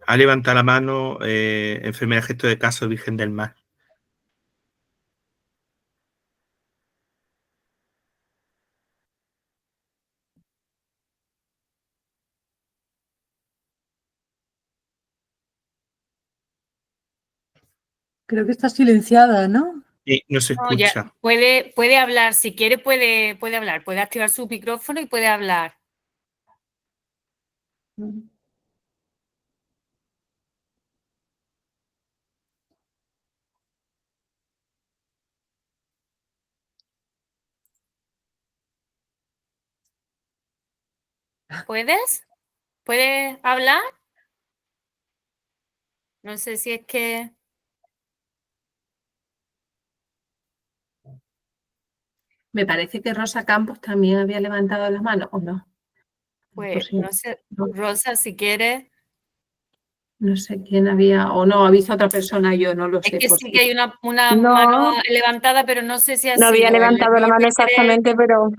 Ha levantado la mano enfermera gesto de caso Virgen del Mar. Creo que está silenciada, ¿no? Sí, no se escucha. No, puede hablar, si quiere puede hablar, puede activar su micrófono y puede hablar. ¿Puedes? ¿Puedes hablar? No sé si es que... Me parece que Rosa Campos también había levantado las manos, ¿o no? Pues no sé, Rosa, si quieres... No sé quién había, o no, avisa a otra persona, yo no lo sé. Es que sí si... que hay una No. mano levantada, pero no sé si ha No había sido levantado la mano exactamente, pero...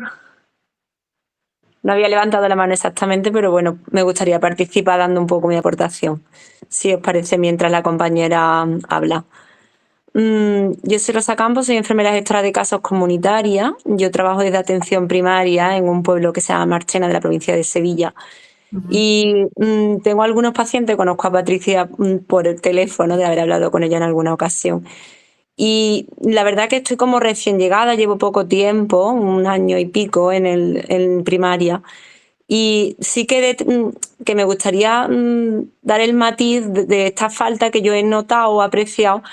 No había levantado la mano exactamente, pero bueno, me gustaría participar dando un poco mi aportación, si os parece, mientras la compañera habla. Yo soy Rosa Campos, soy enfermera gestora de casos comunitaria. Yo trabajo desde atención primaria en un pueblo que se llama Marchena, de la provincia de Sevilla. Y tengo algunos pacientes, conozco a Patricia por el teléfono, de haber hablado con ella en alguna ocasión. Y la verdad que estoy como recién llegada, llevo poco tiempo, 1 año y pico en primaria. Y sí que me gustaría dar el matiz de esta falta que yo he notado o apreciado,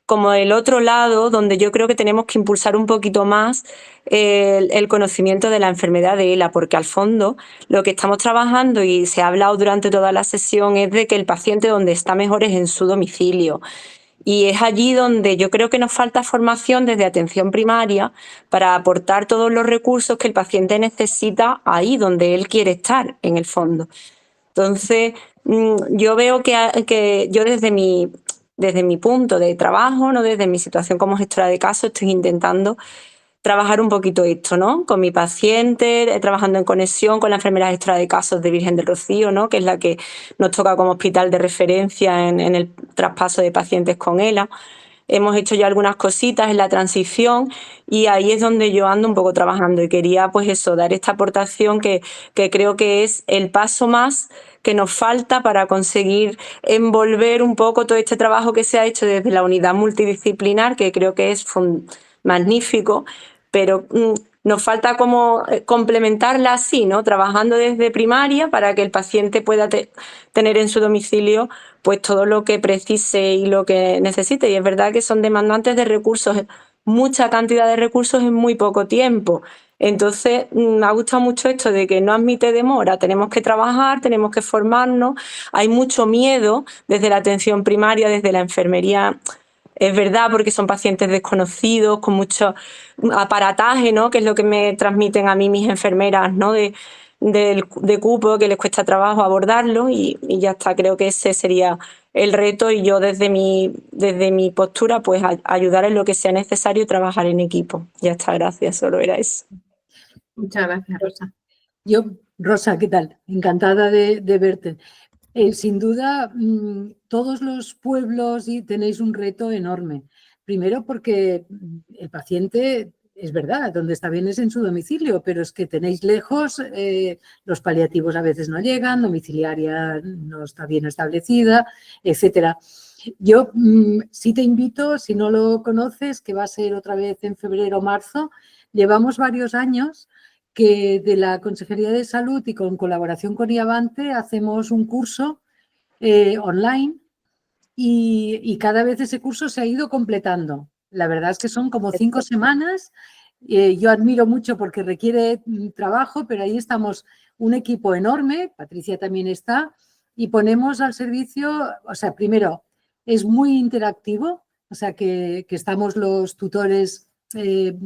como el otro lado, donde yo creo que tenemos que impulsar un poquito más el conocimiento de la enfermedad de ELA, porque al fondo lo que estamos trabajando, y se ha hablado durante toda la sesión, es de que el paciente donde está mejor es en su domicilio. Y es allí donde yo creo que nos falta formación desde atención primaria para aportar todos los recursos que el paciente necesita ahí donde él quiere estar, en el fondo. Entonces, yo veo que yo desde mi punto de trabajo, no desde mi situación como gestora de casos, estoy intentando trabajar un poquito esto, ¿no? Con mi paciente, trabajando en conexión con la enfermera gestora de casos de Virgen del Rocío, ¿no? Que es la que nos toca como hospital de referencia en el traspaso de pacientes con ELA. Hemos hecho ya algunas cositas en la transición y ahí es donde yo ando un poco trabajando y quería pues eso, dar esta aportación que creo que es el paso más que nos falta para conseguir envolver un poco todo este trabajo que se ha hecho desde la unidad multidisciplinar, que creo que es magnífico, pero nos falta como complementarla así, ¿no? Trabajando desde primaria para que el paciente pueda tener en su domicilio pues todo lo que precise y lo que necesite. Y es verdad que son demandantes de recursos, mucha cantidad de recursos en muy poco tiempo. Entonces, me ha gustado mucho esto de que no admite demora, tenemos que trabajar, tenemos que formarnos, hay mucho miedo desde la atención primaria, desde la enfermería. Es verdad, porque son pacientes desconocidos, con mucho aparataje, ¿no? Que es lo que me transmiten a mí mis enfermeras, ¿no? De cupo, que les cuesta trabajo abordarlo y ya está. Creo que ese sería el reto y yo desde mi postura, pues ayudar en lo que sea necesario y trabajar en equipo. Ya está, gracias, solo era eso. Muchas gracias, Rosa. Rosa, ¿qué tal? Encantada de verte. Sin duda, todos los pueblos tenéis un reto enorme. Primero porque el paciente, es verdad, donde está bien es en su domicilio, pero es que tenéis lejos, los paliativos a veces no llegan, domiciliaria no está bien establecida, etcétera. Yo sí te invito, si no lo conoces, que va a ser otra vez en febrero o marzo, llevamos varios años que de la Consejería de Salud y con colaboración con IAVANTE hacemos un curso online y cada vez ese curso se ha ido completando. La verdad es que son como 5 semanas. Yo admiro mucho porque requiere trabajo, pero ahí estamos un equipo enorme, Patricia también está, y ponemos al servicio, o sea, primero, es muy interactivo, o sea, que estamos los tutores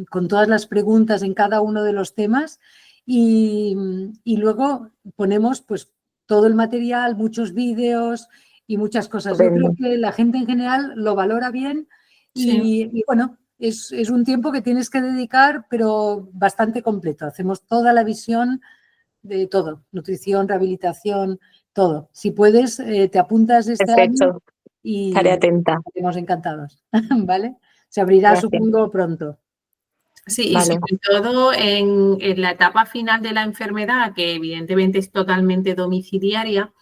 con todas las preguntas en cada uno de los temas y luego ponemos pues todo el material, muchos vídeos y muchas cosas. Yo creo que la gente en general lo valora bien y bueno, es un tiempo que tienes que dedicar, pero bastante completo. Hacemos toda la visión de todo, nutrición, rehabilitación, todo. Si puedes, te apuntas este año y estaré atenta. Estaremos encantados, ¿vale? Se abrirá, gracias, supongo, pronto. Sí, vale. Y sobre todo en la etapa final de la enfermedad, que evidentemente es totalmente domiciliaria,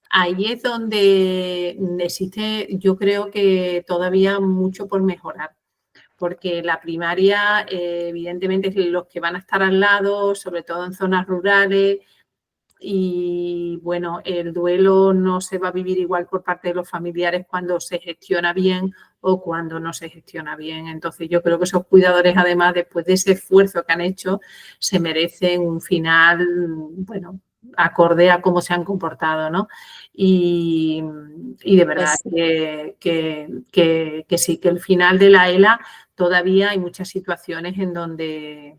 ahí es donde existe, yo creo que todavía mucho por mejorar, porque la primaria, evidentemente, es los que van a estar al lado, sobre todo en zonas rurales, y bueno, el duelo no se va a vivir igual por parte de los familiares cuando se gestiona bien o cuando no se gestiona bien. Entonces yo creo que esos cuidadores, además, después de ese esfuerzo que han hecho, se merecen un final, bueno, acorde a cómo se han comportado, ¿no? Y de verdad que sí, que el final de la ELA todavía hay muchas situaciones en donde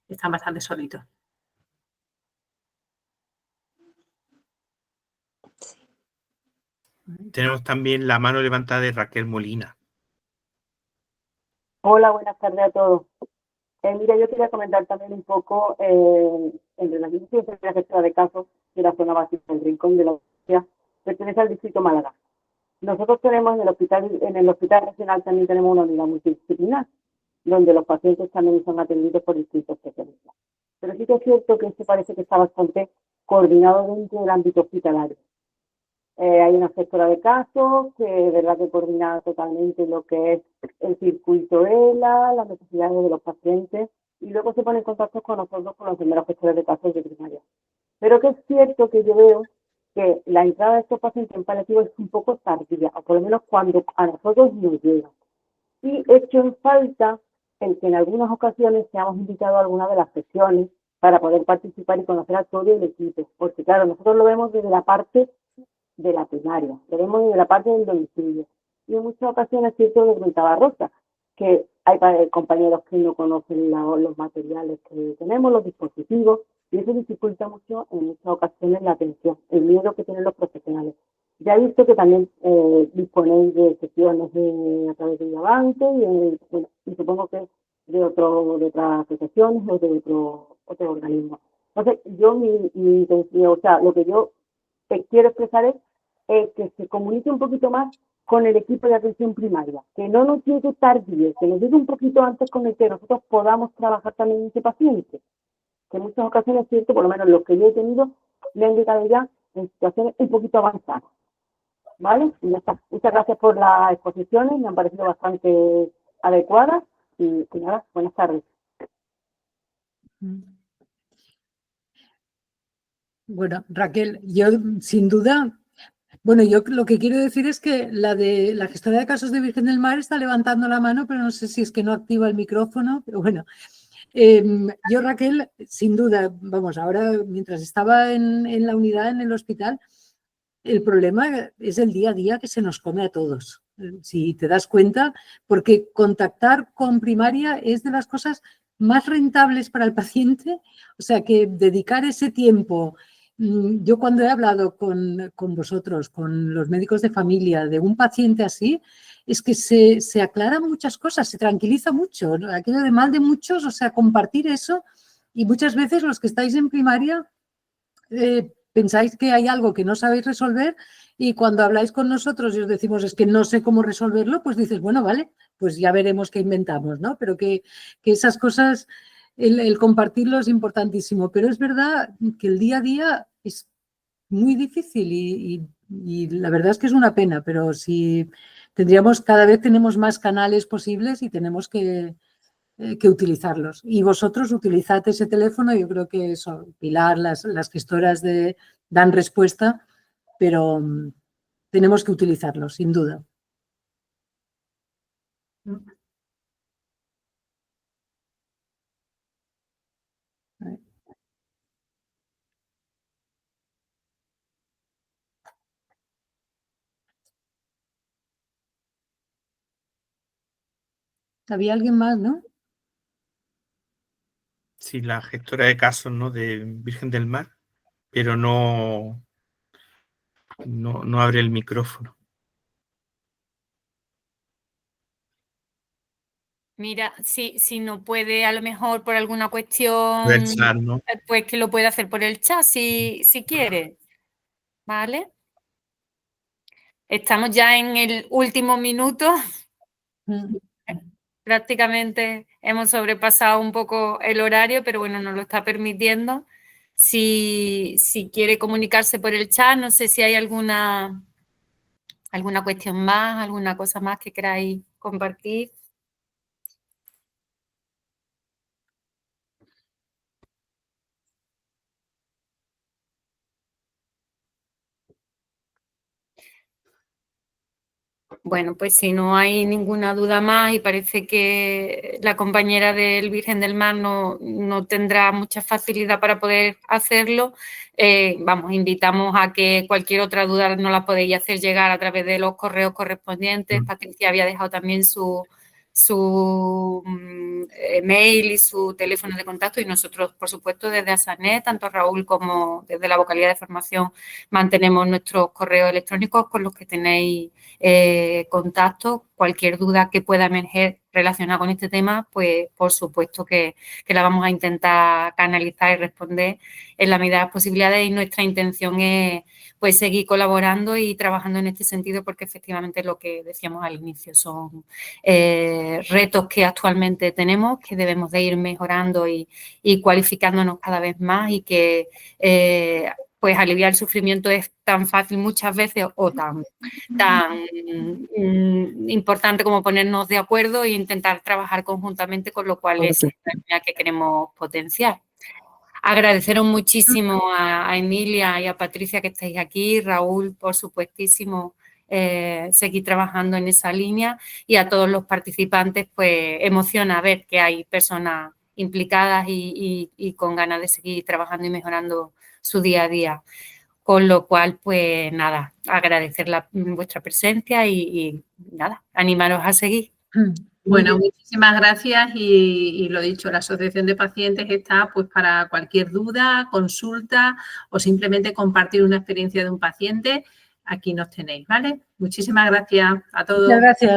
están bastante solitos. Tenemos también la mano levantada de Raquel Molina. Hola, buenas tardes a todos. Mira, yo quería comentar también un poco en relación con la gestora de casos de la zona básica del Rincón de la Universidad, pertenece al distrito Málaga. Nosotros tenemos en el hospital regional también tenemos una unidad multidisciplinar, donde los pacientes también son atendidos por distintos especialistas. Pero sí que es cierto que esto parece que está bastante coordinado dentro del ámbito hospitalario. Hay una gestora de casos que de verdad que coordina totalmente lo que es el circuito ELA, las necesidades de los pacientes y luego se pone en contacto con nosotros, con los primeros gestores de casos de primaria. Pero que es cierto que yo veo que la entrada de estos pacientes en paliativo es un poco tardía, o por lo menos cuando a nosotros nos llega. Y hecho en falta el que en algunas ocasiones seamos invitados a alguna de las sesiones para poder participar y conocer a todo el equipo. Porque claro, nosotros lo vemos desde la parte de la primaria, lo vemos desde la parte del domicilio. Y en muchas ocasiones, cierto, lo comentaba Rosa, que hay compañeros que no conocen los materiales que tenemos, los dispositivos, y eso dificulta mucho en muchas ocasiones la atención, el miedo que tienen los profesionales. Ya he visto que también disponéis de sesiones a través de Avante y supongo que de otras asociaciones o de otro organismo. Entonces, yo mi intención, o sea, lo que yo quiero expresar es que se comunique un poquito más con el equipo de atención primaria, que no nos llegue tardío, que nos llegue un poquito antes con el que nosotros podamos trabajar también en ese paciente. Que en muchas ocasiones, cierto, por lo menos los que yo he tenido, me han llegado ya en situaciones un poquito avanzadas. ¿Vale? Y ya está. Muchas gracias por las exposiciones, me han parecido bastante adecuadas y nada, buenas tardes. Bueno, Raquel, yo sin duda, bueno, yo lo que quiero decir es que la gestora de casos de Virgen del Mar está levantando la mano, pero no sé si es que no activa el micrófono, pero bueno. Yo, Raquel, sin duda, vamos, ahora mientras estaba en la unidad, en el hospital, el problema es el día a día que se nos come a todos, si te das cuenta, porque contactar con primaria es de las cosas más rentables para el paciente, o sea que dedicar ese tiempo. Yo cuando he hablado con vosotros, con los médicos de familia, de un paciente así, es que se aclaran muchas cosas, se tranquiliza mucho, ¿no? Aquello de mal de muchos, o sea, compartir eso, y muchas veces los que estáis en primaria pensáis que hay algo que no sabéis resolver y cuando habláis con nosotros y os decimos es que no sé cómo resolverlo, pues dices, bueno, vale, pues ya veremos qué inventamos, ¿no? Pero que esas cosas, el compartirlo es importantísimo, pero es verdad que el día a día es muy difícil y la verdad es que es una pena, pero si cada vez tenemos más canales posibles y tenemos que utilizarlos. Y vosotros utilizad ese teléfono, yo creo que eso, Pilar, las gestoras dan respuesta, pero tenemos que utilizarlos, sin duda. ¿Había alguien más, no? Sí, la gestora de casos, ¿no? De Virgen del Mar, pero no abre el micrófono. Mira, si no puede, a lo mejor por alguna cuestión, Del chat, ¿no? pues que lo puede hacer por el chat si quiere, ¿vale? Estamos ya en el último minuto. Prácticamente hemos sobrepasado un poco el horario, pero bueno, nos lo está permitiendo. Si quiere comunicarse por el chat, no sé si hay alguna cuestión más, alguna cosa más que queráis compartir. Bueno, pues si no hay ninguna duda más y parece que la compañera del Virgen del Mar no tendrá mucha facilidad para poder hacerlo, invitamos a que cualquier otra duda nos la podéis hacer llegar a través de los correos correspondientes. Patricia había dejado también su mail y su teléfono de contacto y nosotros, por supuesto, desde ASANET, tanto Raúl como desde la vocalía de formación, mantenemos nuestros correos electrónicos con los que tenéis contacto. Cualquier duda que pueda emerger relacionada con este tema, pues por supuesto que la vamos a intentar canalizar y responder en la medida de las posibilidades y nuestra intención es pues seguir colaborando y trabajando en este sentido porque efectivamente lo que decíamos al inicio son retos que actualmente tenemos, que debemos de ir mejorando y cualificándonos cada vez más y que pues aliviar el sufrimiento es tan fácil muchas veces o tan importante como ponernos de acuerdo e intentar trabajar conjuntamente, con lo cual es la línea que queremos potenciar. Agradeceros muchísimo a Emilia y a Patricia que estáis aquí, Raúl, por supuestísimo, seguir trabajando en esa línea, y a todos los participantes, pues emociona ver que hay personas implicadas y con ganas de seguir trabajando y mejorando su día a día. Con lo cual, pues nada, agradecer vuestra presencia y nada, animaros a seguir. Bueno, muchísimas gracias y lo dicho, la Asociación de Pacientes está pues para cualquier duda, consulta o simplemente compartir una experiencia de un paciente. Aquí nos tenéis, ¿vale? Muchísimas gracias a todos. Muchas gracias.